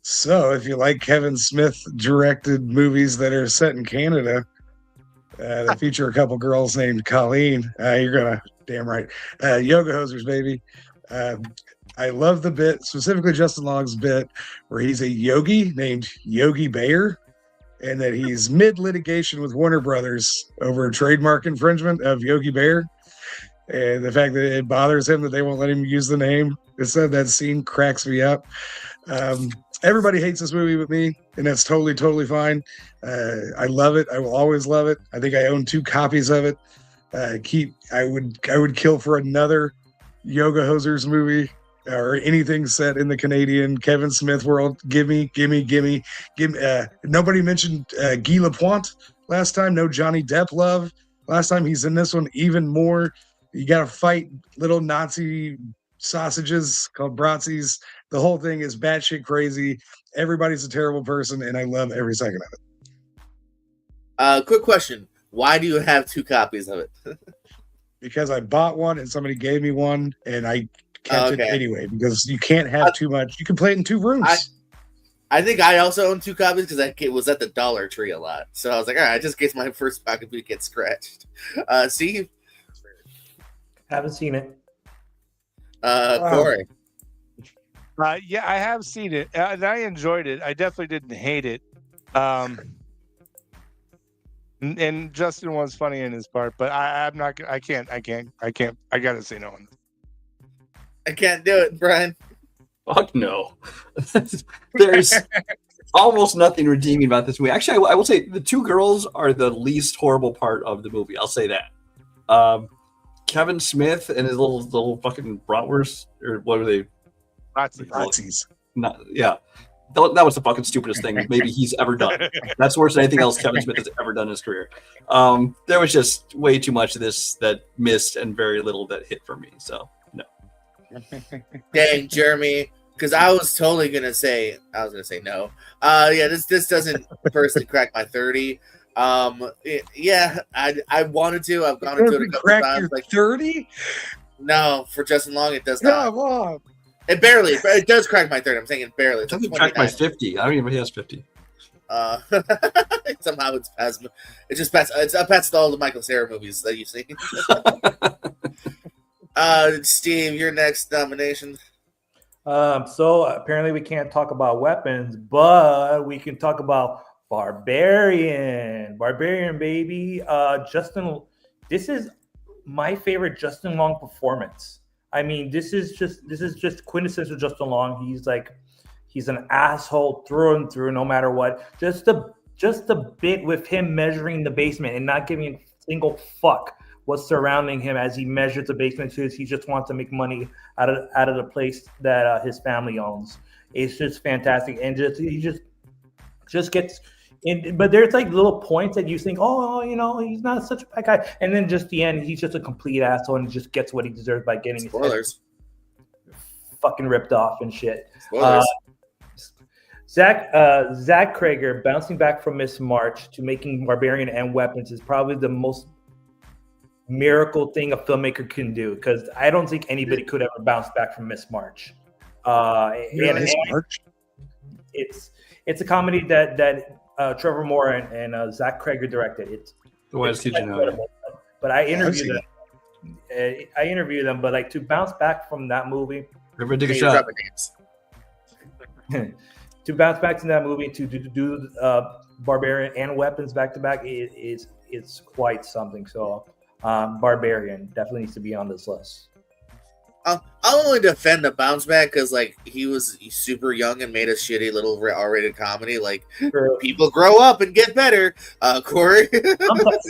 Speaker 2: So if you like Kevin Smith directed movies that are set in Canada, that feature a couple girls named Colleen, you're gonna damn right. Yoga Hosers, baby. I love the bit, specifically Justin Long's bit, where he's a yogi named Yogi Bear, and that he's mid-litigation with Warner Brothers over a trademark infringement of Yogi Bear. And the fact that it bothers him that they won't let him use the name. That scene cracks me up. Everybody hates this movie but me, and that's totally fine. I love it. I will always love it. I think I own 2 copies of it. I would kill for another Yoga Hosers movie or anything set in the Canadian Kevin Smith world. Give me. Nobody mentioned Guy Lapointe last time. No Johnny Depp love last time. He's in this one even more. You got to fight little Nazi sausages called Bratzies. The whole thing is batshit crazy. Everybody's a terrible person, and I love every second of
Speaker 1: it. Quick question. Why do you have 2 copies of it?
Speaker 2: Because I bought one and somebody gave me one, and I kept it anyway, because you can't have too much. You can play it in 2 rooms.
Speaker 1: I think I also own 2 copies because it was at the Dollar Tree a lot. So I was like, all right, just in case my first pocket boot gets scratched. Steve?
Speaker 3: Haven't seen it.
Speaker 1: Corey?
Speaker 4: Yeah, I have seen it, and I enjoyed it. I definitely didn't hate it. And Justin was funny in his part, but I'm not. I can't. I gotta say no on this.
Speaker 1: I can't do it, Brian.
Speaker 5: Fuck no. There's almost nothing redeeming about this movie. Actually, I will say the 2 girls are the least horrible part of the movie. I'll say that. Kevin Smith and his little fucking bratwurst, or what are they?
Speaker 2: Nazis.
Speaker 5: Yeah. That was the fucking stupidest thing maybe he's ever done. That's worse than anything else Kevin Smith has ever done in his career. There was just way too much of this that missed and very little that hit for me. So, no.
Speaker 1: Dang, Jeremy. Because I was totally going to say no. Yeah, this doesn't personally crack my 30. Yeah, I wanted to. I've gone into it a couple
Speaker 2: Crack
Speaker 1: times.
Speaker 2: your
Speaker 1: Like
Speaker 2: 30?
Speaker 1: no, for Justin Long, it does not.
Speaker 2: Come on.
Speaker 1: It does crack my 30. I'm saying it barely.
Speaker 5: I
Speaker 1: It's like
Speaker 5: think he cracked my
Speaker 1: 29.
Speaker 5: 50. I don't even know if he has 50.
Speaker 1: Uh, somehow it's past. It's just past. It's past all the Michael Cera movies that you've seen. Steve, your next nomination.
Speaker 3: So apparently we can't talk about weapons, but we can talk about Barbarian, baby. Justin, this is my favorite Justin Long performance. I mean, this is just quintessential Justin Long. He's an asshole through and through, no matter what. Just a bit with him measuring the basement and not giving a single fuck what's surrounding him as he measures the basement because he just wants to make money out of the place that his family owns. It's just fantastic, and he just gets in. But there's like little points that you think, oh, he's not such a bad guy, and then just the end, he's just a complete asshole and just gets what he deserves by getting
Speaker 1: Spoilers.
Speaker 3: his head fucking ripped off and shit.
Speaker 1: Spoilers.
Speaker 3: Zach Cregger bouncing back from Miss March to making Barbarian and Weapons is probably the most miracle thing a filmmaker can do, because I don't think anybody could ever bounce back from Miss March. And
Speaker 2: March?
Speaker 3: it's a comedy that Trevor Moore and Zach Cregger directed. It's incredible. But I interviewed them. But like to bounce back from that movie,
Speaker 5: Everybody take a shot.
Speaker 3: to bounce back to that movie to do Barbarian and Weapons back to back, it's quite something. So Barbarian definitely needs to be on this list.
Speaker 1: I'll only defend the bounce back because like he was super young and made a shitty little R-rated comedy. Like people grow up and get better. Corey.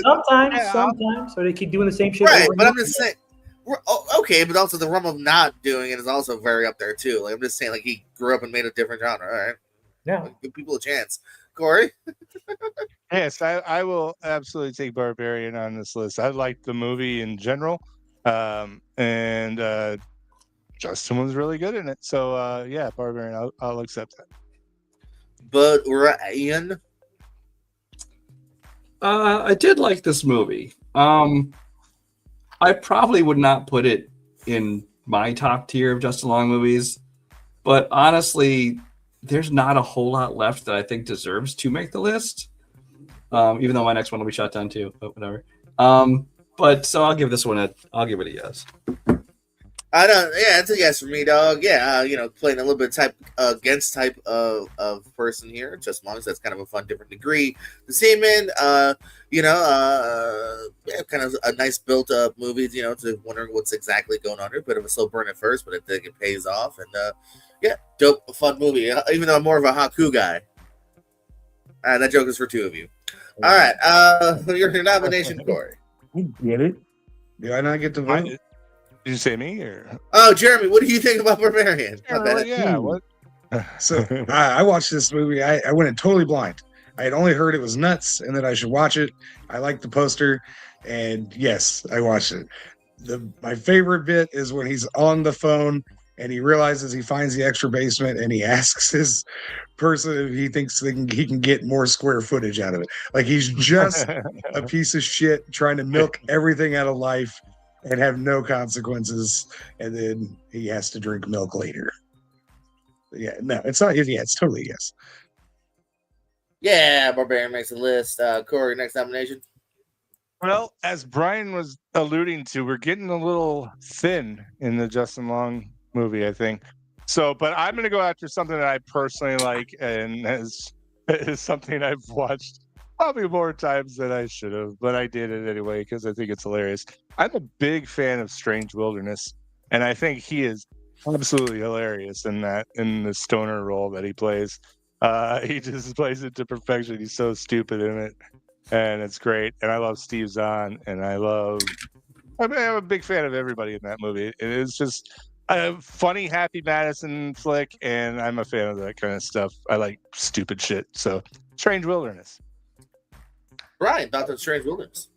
Speaker 3: Sometimes, so they keep doing the same shit.
Speaker 1: Right, but I'm just saying. Okay, but also the realm of not doing it is also very up there too. Like I'm just saying, like he grew up and made a different genre. All right,
Speaker 3: yeah,
Speaker 1: like, give people a chance. Corey.
Speaker 4: Yes, I will absolutely take Barbarian on this list. I like the movie in general, and Justin was really good in it. So yeah, Barbarian, I'll accept that.
Speaker 1: But Ryan,
Speaker 5: I did like this movie. I probably would not put it in my top tier of Justin Long movies, but honestly, there's not a whole lot left that I think deserves to make the list. Even though my next one will be shot down too, but whatever. But so I'll give this one I'll give it a yes.
Speaker 1: I don't. Yeah, it's a yes for me, dog. Yeah, playing a little bit type of person here. Just Long, that's kind of a fun, different degree. The Seaman, yeah, kind of a nice built-up movie. To wondering what's exactly going on here. Bit of a slow burn at first, but I think it pays off. And yeah, dope, fun movie. Even though I'm more of a Haku guy. That joke is for two of you. All right, your nomination, Corey.
Speaker 2: Get it? Did I not get to vote?
Speaker 4: Did you say me or?
Speaker 1: Oh, Jeremy, what do you think about Barbarian?
Speaker 4: Yeah, what?
Speaker 2: So I watched this movie. I went in totally blind. I had only heard it was nuts and that I should watch it. I liked the poster, and yes, I watched it. My favorite bit is when he's on the phone and he realizes he finds the extra basement and he asks his person if he thinks he can get more square footage out of it. Like he's just a piece of shit trying to milk everything out of life and have no consequences, and then he has to drink milk later. Yeah, no, it's not. Yeah, it's totally yes.
Speaker 1: Yeah, Barbarian makes the list. Corey, next nomination.
Speaker 4: Well, as Brian was alluding to, we're getting a little thin in the Justin Long movie, I think. So, but I'm going to go after something that I personally like, and is something I've watched probably more times than I should have, but I did it anyway because I think it's hilarious. I'm a big fan of Strange Wilderness, and I think he is absolutely hilarious in the stoner role that he plays. He just plays it to perfection. He's so stupid in it, and it's great. And I love Steve Zahn, and I'm a big fan of everybody in that movie. It is just a funny, happy Madison flick, and I'm a fan of that kind of stuff. I like stupid shit. So, Strange Wilderness.
Speaker 1: Brian, thoughts on Strange Wilderness?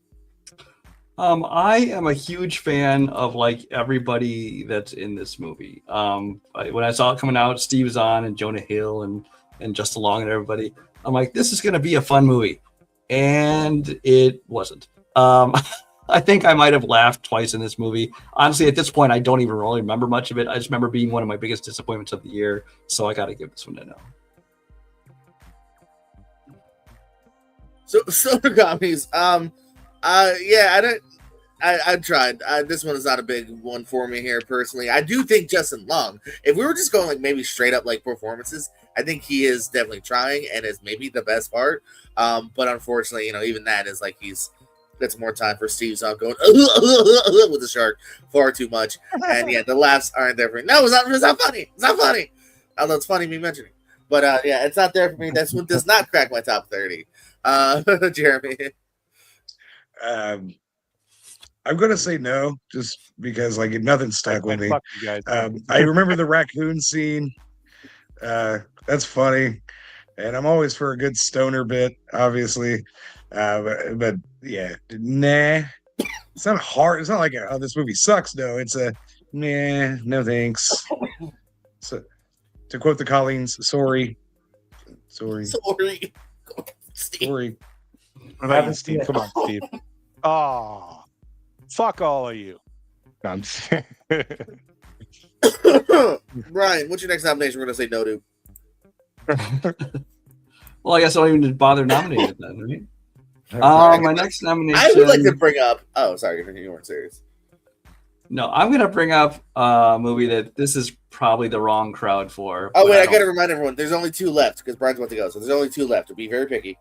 Speaker 5: I am a huge fan of like everybody that's in this movie. When I saw it coming out, Steve Zahn and Jonah Hill and Justin Long and everybody, I'm like, this is going to be a fun movie. and it wasn't. I think I might have laughed twice in this movie. Honestly, at this point, I don't even really remember much of it. I just remember being one of my biggest disappointments of the year. So I got to give this one a no.
Speaker 1: So Soda Commies. Yeah, I tried. This one is not a big one for me here personally. I do think Justin Long, if we were just going like maybe straight up like performances, I think he is definitely trying and is maybe the best part. But unfortunately, even that is like that's more time for Steve Zahn going with the shark far too much. And yeah, the laughs aren't there for me. No, it's not funny. It's not funny. Although it's funny me mentioning. But yeah, it's not there for me. That's what does not crack my top 30. Jeremy.
Speaker 2: I'm gonna say no, just because like nothing stuck with me.
Speaker 4: Fuck you guys.
Speaker 2: I remember the raccoon scene. That's funny, and I'm always for a good stoner bit, obviously. But yeah, nah. It's not hard. It's not like this movie sucks. No, it's a nah. No thanks. So, to quote the Colleens, sorry.
Speaker 1: Sorry.
Speaker 2: Sorry.
Speaker 4: What about you, Steve? Come on, Steve. Oh, fuck all of you. No, I'm just-
Speaker 1: Brian, what's your next nomination? We're gonna say no to.
Speaker 5: Well, I guess I don't even bother nominating it then, right? My next nomination.
Speaker 1: I would like to bring up. Oh, sorry, you weren't serious.
Speaker 5: No, I'm gonna bring up a movie that this is probably the wrong crowd for.
Speaker 1: Oh
Speaker 5: but
Speaker 1: wait, I
Speaker 5: don't-
Speaker 1: gotta remind everyone. There's only 2 left because Brian's about to go, so there's only 2 left. To be very picky.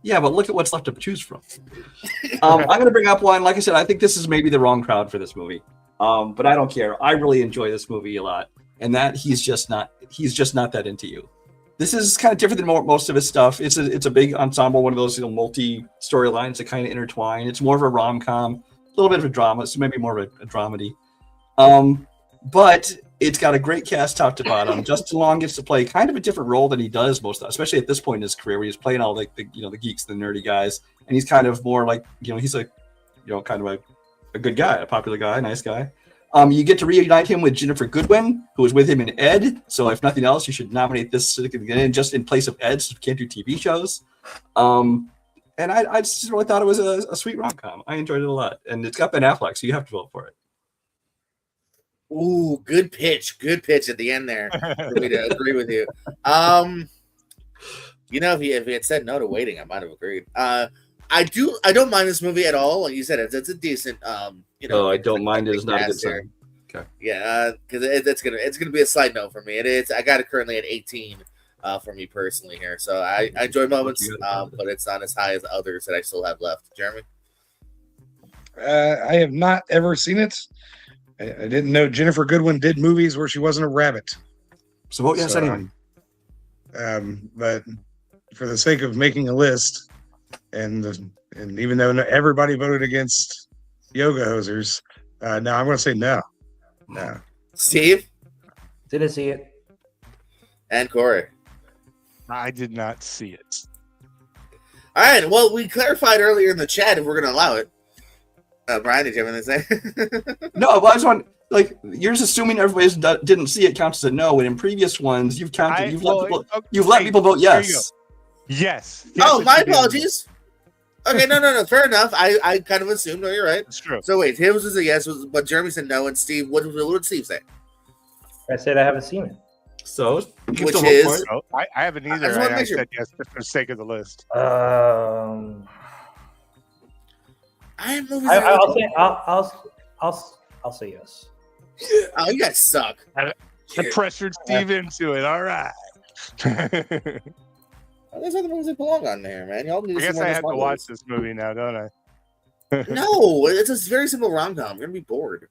Speaker 5: Yeah, but look at what's left to choose from. I'm gonna bring up one. Like I said, I think this is maybe the wrong crowd for this movie. But I don't care. I really enjoy this movie a lot, and that he's just not that into you. This is kind of different than most of his stuff. It's a big ensemble, one of those multi storylines that kind of intertwine. It's more of a rom-com, a little bit of a drama, so maybe more of a dramedy. But it's got a great cast top to bottom. Justin Long gets to play kind of a different role than he does especially at this point in his career, where he's playing all like the geeks, the nerdy guys, and he's kind of more like he's like kind of a good guy, a popular guy, nice guy. You get to reunite him with Ginnifer Goodwin, who was with him in Ed. So if nothing else, you should nominate this just in place of Ed, so you can't do TV shows. And I just really thought it was a sweet rom-com. I enjoyed it a lot, and it's got Ben Affleck, so you have to vote for it.
Speaker 1: Ooh, good pitch at the end there for me to agree with you. If he had said no to Waiting, I might have agreed. I don't mind this movie at all. Like you said, it's a decent.
Speaker 5: I don't mind it. It's not a good sign. Okay.
Speaker 1: Yeah, because it's gonna be a side note for me. I got it currently at 18 for me personally here. So I enjoy moments, but it's not as high as others that I still have left. Jeremy.
Speaker 2: I have not ever seen it. I didn't know Ginnifer Goodwin did movies where she wasn't a rabbit.
Speaker 5: So vote yes anyway.
Speaker 2: But for the sake of making a list, and even though everybody voted against Yoga Hosers, no, I'm going to say no. No.
Speaker 1: Steve
Speaker 3: Didn't see it.
Speaker 1: and Corey.
Speaker 4: I did not see it.
Speaker 1: All right. Well, we clarified earlier in the chat if we're going to allow it. Brian, did you have anything to say?
Speaker 5: No, but I just want you're just assuming everybody didn't see it counts as a no. And in previous ones, you've let people vote yes.
Speaker 4: Yes.
Speaker 1: Oh, my apologies. Okay, no. Fair enough. I kind of assumed. No, you're right.
Speaker 4: That's true.
Speaker 1: So wait, his was a yes, but Jeremy said no, and Steve, what did Steve say?
Speaker 3: I said I haven't seen it.
Speaker 5: So you can
Speaker 1: Which
Speaker 5: still vote
Speaker 1: is-
Speaker 5: for it.
Speaker 4: No, I haven't
Speaker 1: I
Speaker 4: either.
Speaker 1: just wanna
Speaker 4: I
Speaker 1: make sure.
Speaker 4: said yes just for the sake of the list.
Speaker 1: I have movies.
Speaker 3: I'll say yes.
Speaker 1: Oh, you guys suck.
Speaker 4: I pressured Steve into it. All right. I
Speaker 1: Those are the movies that belong on there, man. Y'all need to see
Speaker 4: guess
Speaker 1: more
Speaker 4: I
Speaker 1: of
Speaker 4: have
Speaker 1: those
Speaker 4: to
Speaker 1: fun
Speaker 4: watch this movie now, don't I?
Speaker 1: movies. No, it's a very simple rom com. You're gonna be bored.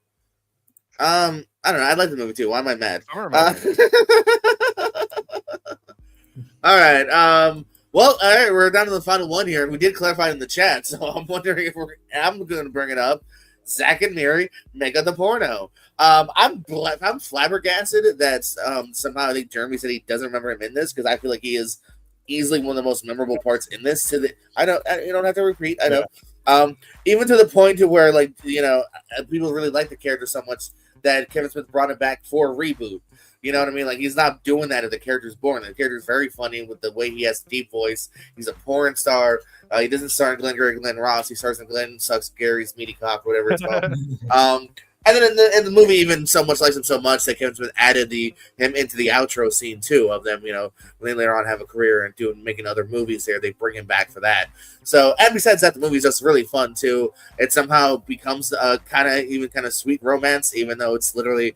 Speaker 1: I don't know. I like the movie too. Why am I mad?
Speaker 4: Summer movie.
Speaker 1: All right. Well, all right. We're down to the final one here, and we did clarify in the chat. So I'm wondering if I'm going to bring it up. Zach and Miri, Mega the Porno. I'm flabbergasted that somehow I think Jeremy said he doesn't remember him in this because I feel like he is easily one of the most memorable parts in this. You don't have to repeat. I know. Even to the point to where people really like the character so much that Kevin Smith brought him back for a reboot. You know what I mean? Like, he's not doing that if the character's boring. The character's very funny with the way he has a deep voice. He's a porn star. He doesn't star in Glengarry Glen Ross. He stars in Glenn Sucks Gary's Meaty Cock, whatever it's called. And then in the movie, even so much likes him so much that Kevin Smith added him into the outro scene too of them. You know, when they later on have a career and making other movies there, they bring him back for that. So, and besides that, the movie's just really fun too. It somehow becomes a kind of sweet romance, even though it's literally,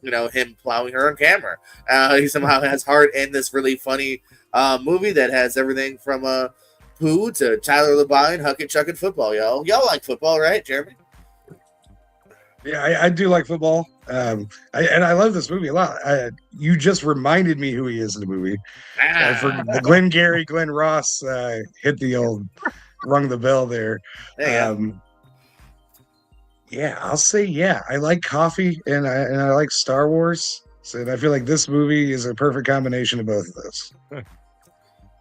Speaker 1: you know, him plowing her on camera. He somehow has heart in this really funny movie that has everything from Pooh to Tyler Labine, Huck It, Chuck It football, y'all. Y'all like football, right, Jeremy?
Speaker 2: Yeah, I do like football. I love this movie a lot. You just reminded me who he is in the movie. For the Glengarry Glen Ross hit the old rung the bell there. Yeah, I'll say yeah. I like coffee and I like Star Wars. So I feel like this movie is a perfect combination of both of those.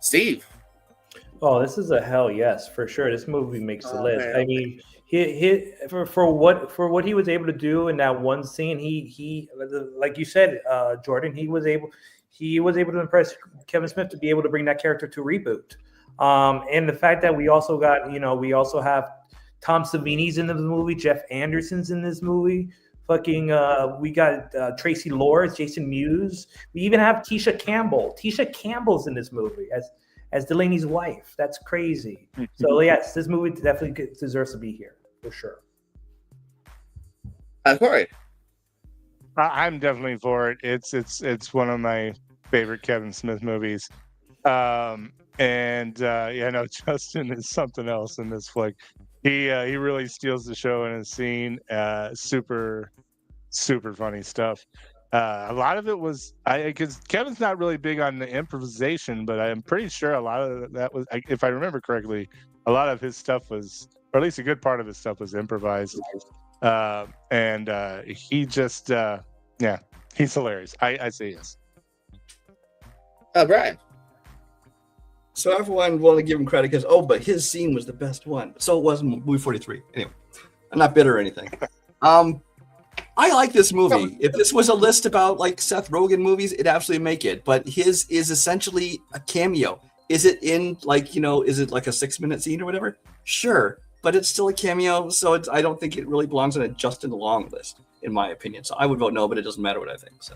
Speaker 1: Steve.
Speaker 3: Oh, this is a hell yes for sure. This movie makes the list.
Speaker 1: Man.
Speaker 3: I mean, for what he was able to do in that one scene, he like you said, Jordan, he was able to impress Kevin Smith to be able to bring that character to reboot. And the fact that we also have Tom Savini's in the movie, Jeff Anderson's in this movie. We got Tracy Lords, Jason Mewes. We even have Tisha Campbell. Tisha Campbell's in this movie as Delaney's wife. That's crazy. So yes, this movie definitely deserves to be here for sure.
Speaker 1: Corey.
Speaker 4: I'm definitely for it. It's one of my favorite Kevin Smith movies. No, Justin is something else in this flick. He really steals the show in his scene. Super funny stuff. A lot of it was because Kevin's not really big on the improvisation, but I'm pretty sure a lot of that was, if I remember correctly, a lot of his stuff was, or at least a good part of his stuff was improvised. He just, he's hilarious. I say yes.
Speaker 1: Brian.
Speaker 5: So everyone wanted to give him credit because, but his scene was the best one. So it wasn't movie 43. Anyway, I'm not bitter or anything. I like this movie. If this was a list about like Seth Rogen movies, it'd absolutely make it. But his is essentially a cameo. Is it in is it like a 6-minute scene or whatever? Sure, but it's still a cameo. So I don't think it really belongs on a Justin Long list, in my opinion. So I would vote no, but it doesn't matter what I think. So.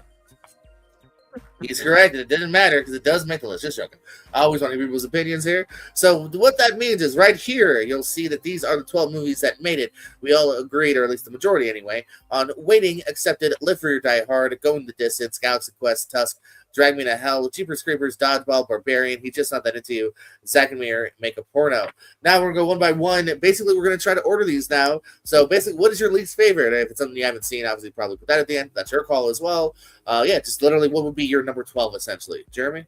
Speaker 1: He's correct. It didn't matter because it does make the list. Just joking. I always want to hear people's opinions here. So what that means is right here, you'll see that these are the 12 movies that made it. We all agreed, or at least the majority anyway, on Waiting, Accepted, Live Free or Die Hard, Going the Distance, Galaxy Quest, Tusk, Drag Me to Hell, Jeepers Creepers, Dodgeball, Barbarian, He's Just Not That Into You, Zack and Miri, Make a Porno. Now we're going to go one by one. Basically, we're going to try to order these now. So basically, what is your least favorite? If it's something you haven't seen, obviously probably put that at the end. That's your call as well. Just literally what would be your number 12, essentially. Jeremy?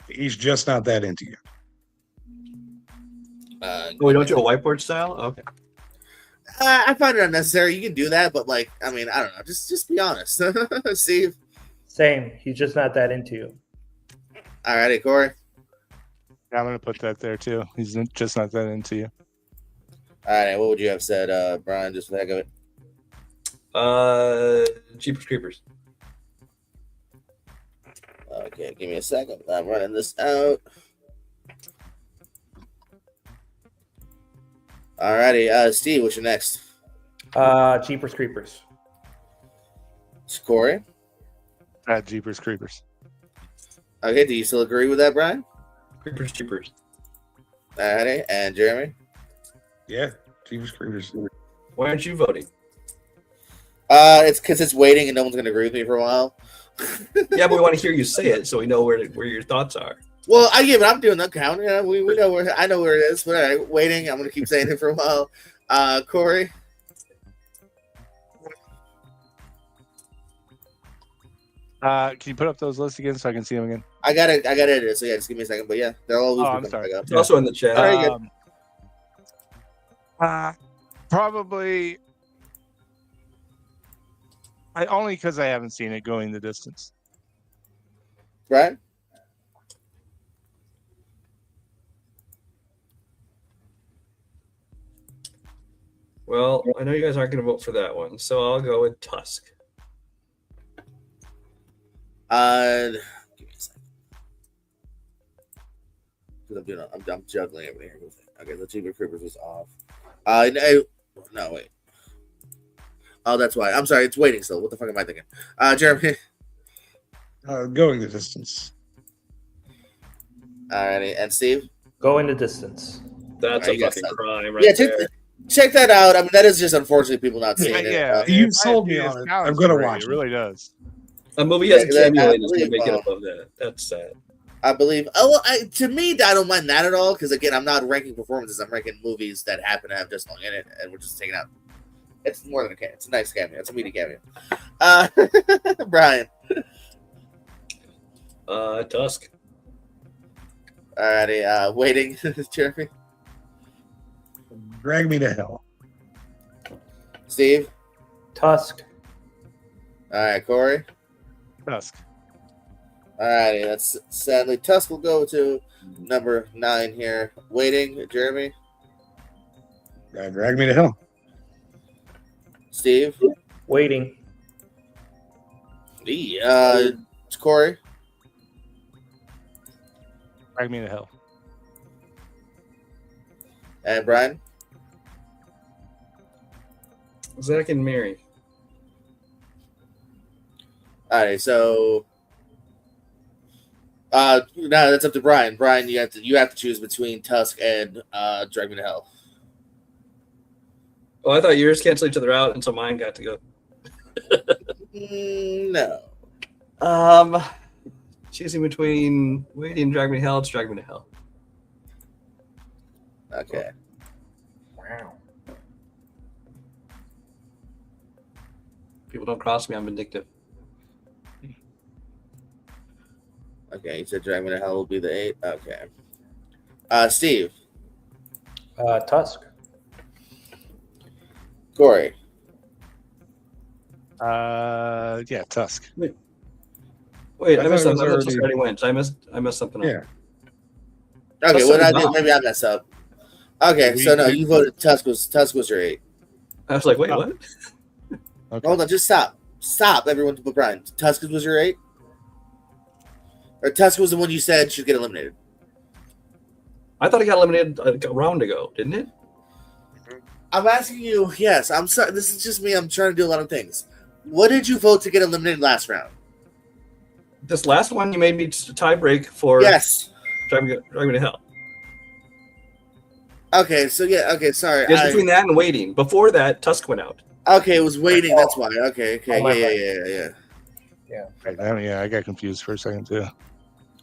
Speaker 2: He's Just Not That Into You.
Speaker 5: We don't do a whiteboard style? Okay.
Speaker 1: I find it unnecessary. You can do that, but I don't know. Just be honest. Steve?
Speaker 3: Same. He's just not that into you.
Speaker 1: All righty, Corey.
Speaker 4: Yeah, I'm gonna put that there too. He's just not that into you.
Speaker 1: All right, what would you have said, Brian? Just for the heck of
Speaker 5: it. Jeepers Creepers.
Speaker 1: Okay, give me a second. I'm running this out. All righty, Steve, what's your next?
Speaker 3: Jeepers Creepers.
Speaker 1: Corey.
Speaker 4: Jeepers Creepers.
Speaker 1: Okay, do you still agree with that, Brian?
Speaker 5: Creepers.
Speaker 1: Alrighty, and Jeremy?
Speaker 2: Yeah, Jeepers Creepers.
Speaker 5: Why aren't you voting?
Speaker 1: It's because it's waiting and no one's going to agree with me for a while.
Speaker 5: Yeah, but we want to hear you say it so we know where your thoughts are.
Speaker 1: Well, I'm doing the count. Yeah, we know where, I know where it is. But all right, waiting. I'm going to keep saying it for a while. Corey?
Speaker 4: Can you put up those lists again so I can see them again?
Speaker 1: I got it. So yeah, just give me a second. But yeah, they're all.
Speaker 4: I'm sorry.
Speaker 5: It's also in the chat.
Speaker 1: Very good.
Speaker 4: Probably. Only because I haven't seen it, Going the Distance.
Speaker 1: Right.
Speaker 5: Well, I know you guys aren't going to vote for that one, so I'll go with Tusk.
Speaker 1: Give me a second. 'Cause I'm juggling everything here. Okay, the Jeepers Creepers was off. No, wait. Oh, that's why. I'm sorry, it's waiting still. What the fuck am I thinking? Jeremy.
Speaker 2: Going the distance.
Speaker 1: Alrighty, and Steve.
Speaker 3: Go in the distance.
Speaker 6: That's
Speaker 1: Alright,
Speaker 6: a
Speaker 1: you got
Speaker 6: fucking
Speaker 1: that.
Speaker 6: crime right
Speaker 1: Yeah,
Speaker 6: there.
Speaker 1: check that out. I mean, that is just unfortunately people not seeing it.
Speaker 4: Yeah,
Speaker 2: You
Speaker 4: if
Speaker 2: sold
Speaker 4: IMDb
Speaker 2: me
Speaker 4: is
Speaker 2: on it.
Speaker 4: balanced
Speaker 2: I'm gonna
Speaker 4: already,
Speaker 2: watch
Speaker 4: it.
Speaker 2: it.
Speaker 4: Really does.
Speaker 6: A movie has
Speaker 1: Yeah,
Speaker 6: a
Speaker 1: 'cause I
Speaker 6: cameo in it's gonna
Speaker 1: believe,
Speaker 6: make it above that. That's sad.
Speaker 1: I believe. Oh, well, to me, I don't mind that at all because again, I'm not ranking performances. I'm ranking movies that happen to have Justin Long in it, and we're just taking out. It's more than a cameo. It's a nice cameo. It's a meaty cameo. Brian.
Speaker 6: Tusk.
Speaker 1: Alrighty. Waiting. Jeremy.
Speaker 2: Drag me to hell.
Speaker 1: Steve.
Speaker 3: Tusk.
Speaker 1: All right, Corey.
Speaker 4: Tusk.
Speaker 1: Alrighty. That's sadly Tusk will go to number 9 here. Waiting. Jeremy.
Speaker 2: Drag me to hell.
Speaker 1: Steve.
Speaker 3: Waiting.
Speaker 1: Corey.
Speaker 4: Drag me to hell.
Speaker 1: And Brian.
Speaker 6: Zach and Mary.
Speaker 1: All right, so now that's up to Brian. Brian, you have to choose between Tusk and Drag Me to Hell.
Speaker 6: Oh, I thought yours canceled each other out, and so mine got to go.
Speaker 1: No.
Speaker 5: Choosing between Waiting and Drag Me to Hell, it's Drag Me to Hell.
Speaker 1: Okay.
Speaker 3: Wow.
Speaker 5: People don't cross me, I'm vindictive.
Speaker 1: Okay, you said Drag Me to Hell will be the 8. Okay. Steve.
Speaker 3: Tusk.
Speaker 1: Corey.
Speaker 4: Yeah, Tusk.
Speaker 5: Wait,
Speaker 2: I
Speaker 5: I missed
Speaker 2: thought it
Speaker 5: something.
Speaker 2: was
Speaker 5: I thought
Speaker 2: already-
Speaker 5: this already went. I missed something
Speaker 2: Yeah.
Speaker 5: else.
Speaker 1: Okay,
Speaker 5: Tusk
Speaker 1: what did I
Speaker 5: was
Speaker 1: do?
Speaker 5: not.
Speaker 1: Maybe I messed up. Okay, so no, you voted Tusk was your 8.
Speaker 5: I was like, wait,
Speaker 4: Oh.
Speaker 5: what?
Speaker 4: Okay.
Speaker 1: Hold on, just stop. Stop, everyone but Brian. Tusk was your 8? Or Tusk was the one you said should get eliminated?
Speaker 5: I thought it got eliminated a round ago, didn't it?
Speaker 1: I'm asking you, yes, I'm sorry. This is just me. I'm trying to do a lot of things. What did you vote to get eliminated last round?
Speaker 5: This last one, you made me just a tie break for
Speaker 1: Yes.
Speaker 5: Drag Me to Hell.
Speaker 1: Okay, so yeah, okay, sorry.
Speaker 5: It's between that and Waiting. Before that, Tusk went out.
Speaker 1: Okay, it was waiting, that's why. Okay,
Speaker 3: Oh, my bad.
Speaker 1: yeah.
Speaker 4: Yeah, I got confused for a second too.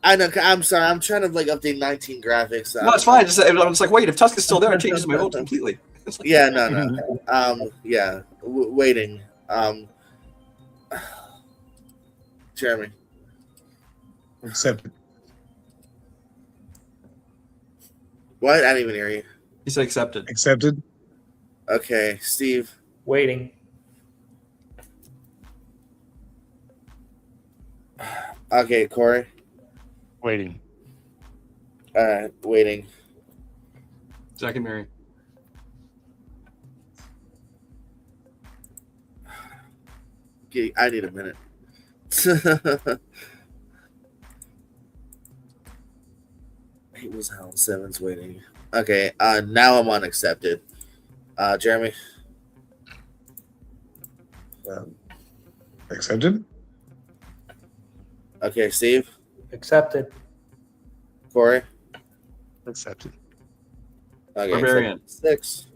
Speaker 1: I know, I'm sorry. I'm trying to like update 19 graphics.
Speaker 5: No, it's fine. I'm just like, wait, if Tusk is still there, it changes my vote completely. It's like,
Speaker 1: Yeah, no. Yeah, waiting. Jeremy.
Speaker 2: Accepted.
Speaker 1: What? I didn't even hear you.
Speaker 5: he said accepted.
Speaker 2: Accepted.
Speaker 1: Okay, Steve.
Speaker 3: Waiting.
Speaker 1: Okay, Corey.
Speaker 4: Waiting.
Speaker 1: All right, waiting.
Speaker 5: Zach and Mary.
Speaker 1: Okay, I need a minute. It was Hell 7's waiting. Okay, now I'm on accepted. Jeremy.
Speaker 2: Accepted.
Speaker 1: Okay, Steve.
Speaker 3: Accepted.
Speaker 1: Corey.
Speaker 4: Accepted.
Speaker 1: Okay,
Speaker 5: Barbarian.
Speaker 1: 6.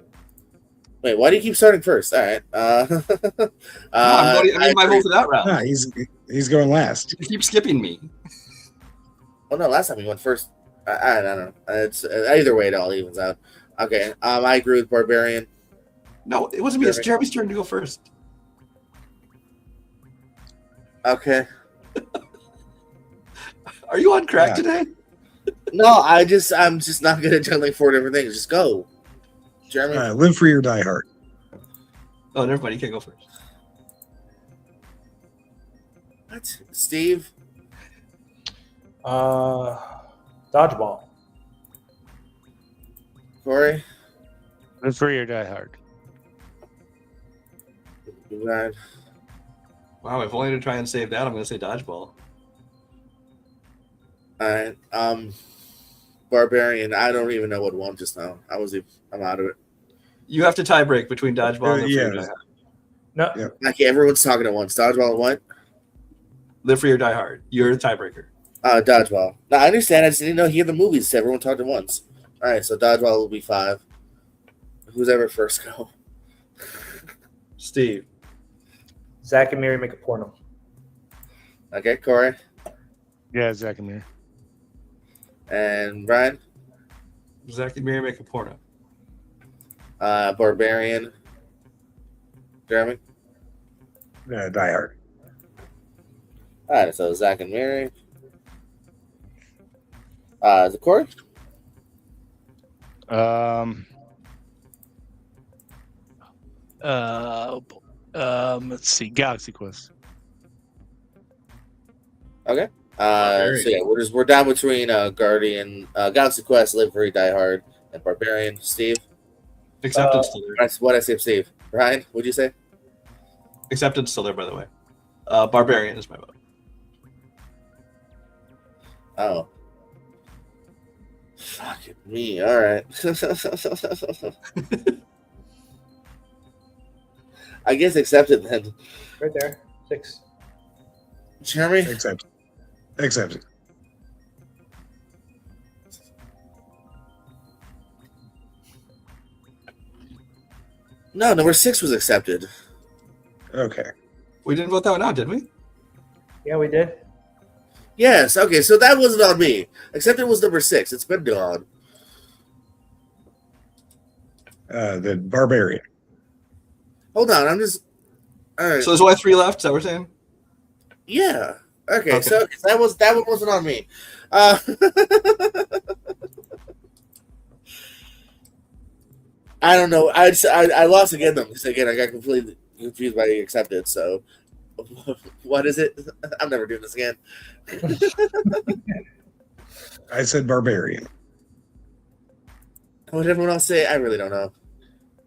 Speaker 1: Wait, why do you keep starting first? All right.
Speaker 5: I'm voting my vote for that round.
Speaker 2: Ah, he's going last.
Speaker 5: You keep skipping me.
Speaker 1: Oh no, last time he went first. I don't know. It's either way, it all evens out. Okay. I agree with Barbarian.
Speaker 5: No, it wasn't me. It's Jeremy's turn to go first.
Speaker 1: Okay.
Speaker 5: Are you on crack
Speaker 2: Yeah.
Speaker 5: today?
Speaker 1: No, I'm just not good at juggling 4 different things. Just go, Jeremy.
Speaker 2: Live free or die hard.
Speaker 5: Oh, never mind. You can't go first.
Speaker 1: What? Steve.
Speaker 3: Dodgeball.
Speaker 1: Corey.
Speaker 4: Live free or die hard.
Speaker 1: Right.
Speaker 5: Wow, if only to try and save that, I'm going to say dodgeball.
Speaker 1: All right. Barbarian. I don't even know what won just now. I'm out of it.
Speaker 5: You have to tie break between Dodgeball and Live Free or
Speaker 2: Yeah.
Speaker 5: Die Hard.
Speaker 3: No,
Speaker 2: Yeah.
Speaker 1: Okay, everyone's talking at once. Dodgeball and what?
Speaker 5: Live Free or Die Hard. You're the tiebreaker.
Speaker 1: Dodgeball. No, I understand. I just didn't know he had the movies. Everyone talked at once. All right, so Dodgeball will be 5. Who's ever first go?
Speaker 5: Steve.
Speaker 3: Zach and Mary make a porno.
Speaker 1: Okay, Corey
Speaker 4: Yeah, Zach and Miri.
Speaker 1: and Brian.
Speaker 5: Zach and Mary make a porno.
Speaker 1: Barbarian. Jeremy.
Speaker 2: Die Hard.
Speaker 1: All right, so Zach and Mary. Is it Corey?
Speaker 4: Let's see. Galaxy Quest.
Speaker 1: Okay. So yeah, we're down between Guardian, Galaxy Quest, Live Free, Die Hard, and Barbarian. Steve.
Speaker 5: Acceptance still there.
Speaker 1: What I say, Steve. Brian, what'd you say?
Speaker 5: Acceptance still there, by the way. Barbarian is my vote.
Speaker 1: Oh. Fuck it, me. All right. I guess accepted then.
Speaker 3: Right there. 6.
Speaker 1: Jeremy.
Speaker 2: Accepted.
Speaker 1: No, number 6 was accepted.
Speaker 2: Okay.
Speaker 5: We didn't vote that one out, did we?
Speaker 3: Yeah, we did.
Speaker 1: Yes. Okay, so that wasn't on me. Accepted was number 6. It's been gone.
Speaker 2: The Barbarian.
Speaker 1: Hold on. I'm just. All right.
Speaker 5: So there's only 3 left, is that what we're saying?
Speaker 1: Yeah. Okay.
Speaker 5: Okay.
Speaker 1: So that one wasn't on me. I don't know. I lost again though because again I got completely confused by the accepted. So what is it? I'm never doing this again.
Speaker 2: I said Barbarian.
Speaker 1: What did everyone else say? I really don't know.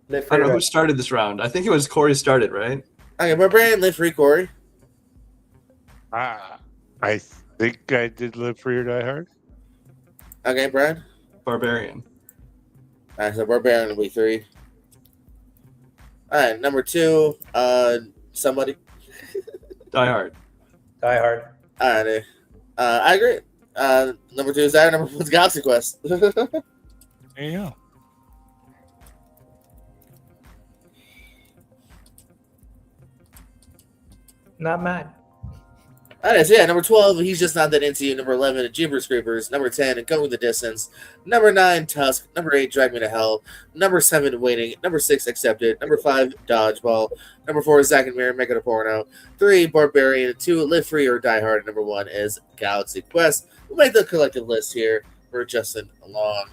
Speaker 3: Live
Speaker 5: I
Speaker 3: Free
Speaker 5: don't know
Speaker 3: or
Speaker 5: who started this round. I think it was Corey started, right?
Speaker 1: Okay, Barbarian, Live Free, Corey.
Speaker 4: I think I did Live Free or Die Hard.
Speaker 1: Okay, Brian.
Speaker 5: Barbarian.
Speaker 1: All right, so Barbarian will be 3. All right, number 2. Somebody.
Speaker 5: Die Hard.
Speaker 3: Die Hard.
Speaker 1: All right. I agree. Number 2 is that. Number 1 is Galaxy Quest.
Speaker 4: There you go.
Speaker 3: Not mad.
Speaker 1: All right, so yeah, number 12, He's Just Not That Into You. Number 11, Jeepers Creepers. Number 10, Going the Distance. Number 9, Tusk. Number 8, Drag Me to Hell. Number 7, Waiting. Number 6, Accepted. Number 5, Dodgeball. Number 4, Zack and Miri Make It a Porno. 3, Barbarian. 2, Live Free or Die Hard. Number 1 is Galaxy Quest. We'll make the collective list here for Justin Long.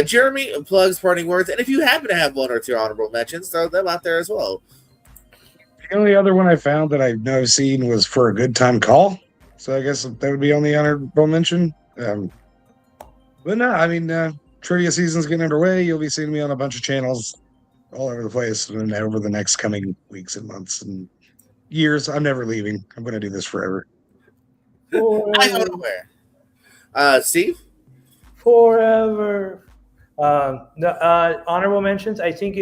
Speaker 1: Jeremy, plugs, parting words, and if you happen to have 1 or 2 honorable mentions, throw them out there as well.
Speaker 2: The only other one I found that I've never seen was For a Good Time Call. So I guess that would be on the honorable mention. But no, I mean, trivia season's getting underway. You'll be seeing me on a bunch of channels all over the place and over the next coming weeks and months and years. I'm never leaving. I'm going to do this forever.
Speaker 1: I go nowhere. Steve?
Speaker 3: Forever. Honorable mentions. I think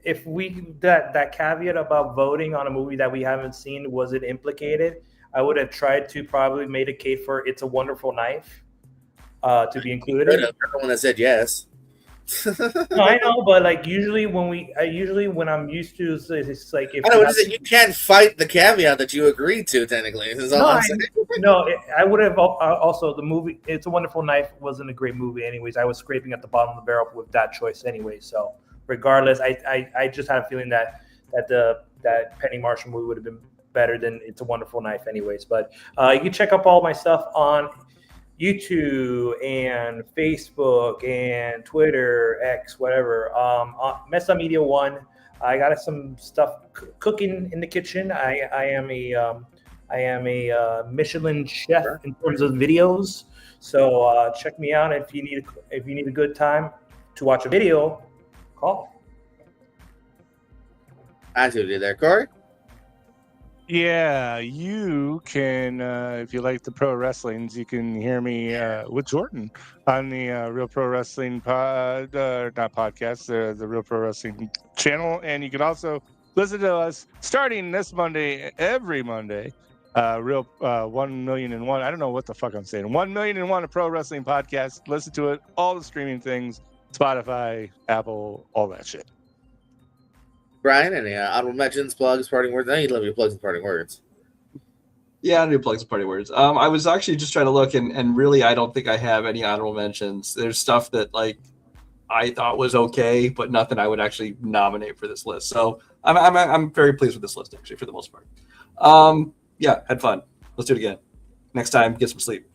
Speaker 3: if we that caveat about voting on a movie that we haven't seen wasn't implicated, I would have tried to probably made a case for It's a Wonderful Knife to be included.
Speaker 1: You're the one that said yes.
Speaker 3: No, I know, but like usually when I'm used to it's like if
Speaker 1: I know, you can't fight the caveat that you agreed to. Technically, is all I'm saying.
Speaker 3: I would have also the movie. It's a Wonderful Knife wasn't a great movie, anyways. I was scraping at the bottom of the barrel with that choice, anyway. So regardless, I just had a feeling that Penny Marshall movie would have been better than It's a Wonderful Knife, anyways. But you can check up all my stuff on YouTube and Facebook and Twitter, X, whatever. Messed Up Media 1. I got some stuff cooking in the kitchen. I am a Michelin chef in terms of videos. So check me out if you need a good time to watch a video. Call.
Speaker 1: I see what you did there, Corey.
Speaker 4: Yeah, you can, if you like the pro wrestlings, you can hear me with Jordan on the Real Pro Wrestling not podcast, the Real Pro Wrestling channel. And you can also listen to us starting this Monday, every Monday, Real 1,000,001. I don't know what the fuck I'm saying. 1,000,001, a pro wrestling podcast. Listen to it, all the streaming things, Spotify, Apple, all that shit.
Speaker 1: Brian, any honorable mentions, plugs, parting words? I need to let me plugs and parting words.
Speaker 5: Yeah, I do plugs and party words. I was actually just trying to look, and really, I don't think I have any honorable mentions. There's stuff that like I thought was okay, but nothing I would actually nominate for this list. So I'm very pleased with this list actually for the most part. Yeah, had fun. Let's do it again. Next time, get some sleep.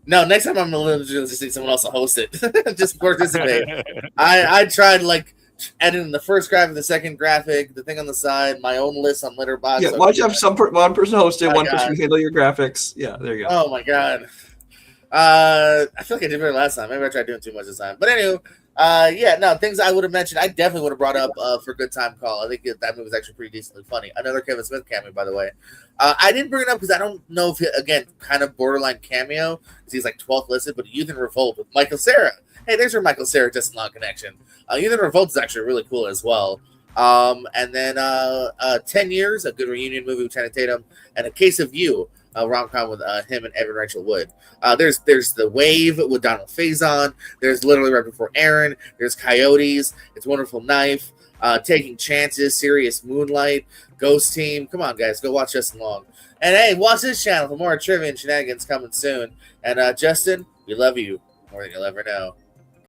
Speaker 1: No, next time I'm gonna just see someone else to host it. Just participate. I tried like editing the first graphic, the second graphic, the thing on the side, my own list on Letterboxd.
Speaker 5: Yeah, why don't you have one person host it,
Speaker 1: Oh,
Speaker 5: one
Speaker 1: God.
Speaker 5: person handle your graphics? Yeah, there you go.
Speaker 1: Oh my god. I feel like I did better last time. Maybe I tried doing too much this time. But anyway, yeah, no, things I would have mentioned, I definitely would have brought up for Good Time Call. I think that movie was actually pretty decently funny. Another Kevin Smith cameo, by the way. I didn't bring it up because I don't know if, again, kind of borderline cameo, because he's like 12th listed, but Youth in Revolt with Michael Cera. Hey, there's your Michael Cera Justin Long connection. Youth in Revolt is actually really cool as well. And then 10 Years, a good reunion movie with Channing Tatum, and A Case of You, a rom-com with him and Evan Rachel Wood. There's The Wave with Donald Faison. There's Literally Right Before Aaron. There's Coyotes. It's Wonderful Knife. Taking Chances. Serious Moonlight. Ghost Team. Come on, guys. Go watch Justin Long. And hey, watch this channel for more trivia and shenanigans coming soon. And Justin, we love you more than you'll ever know.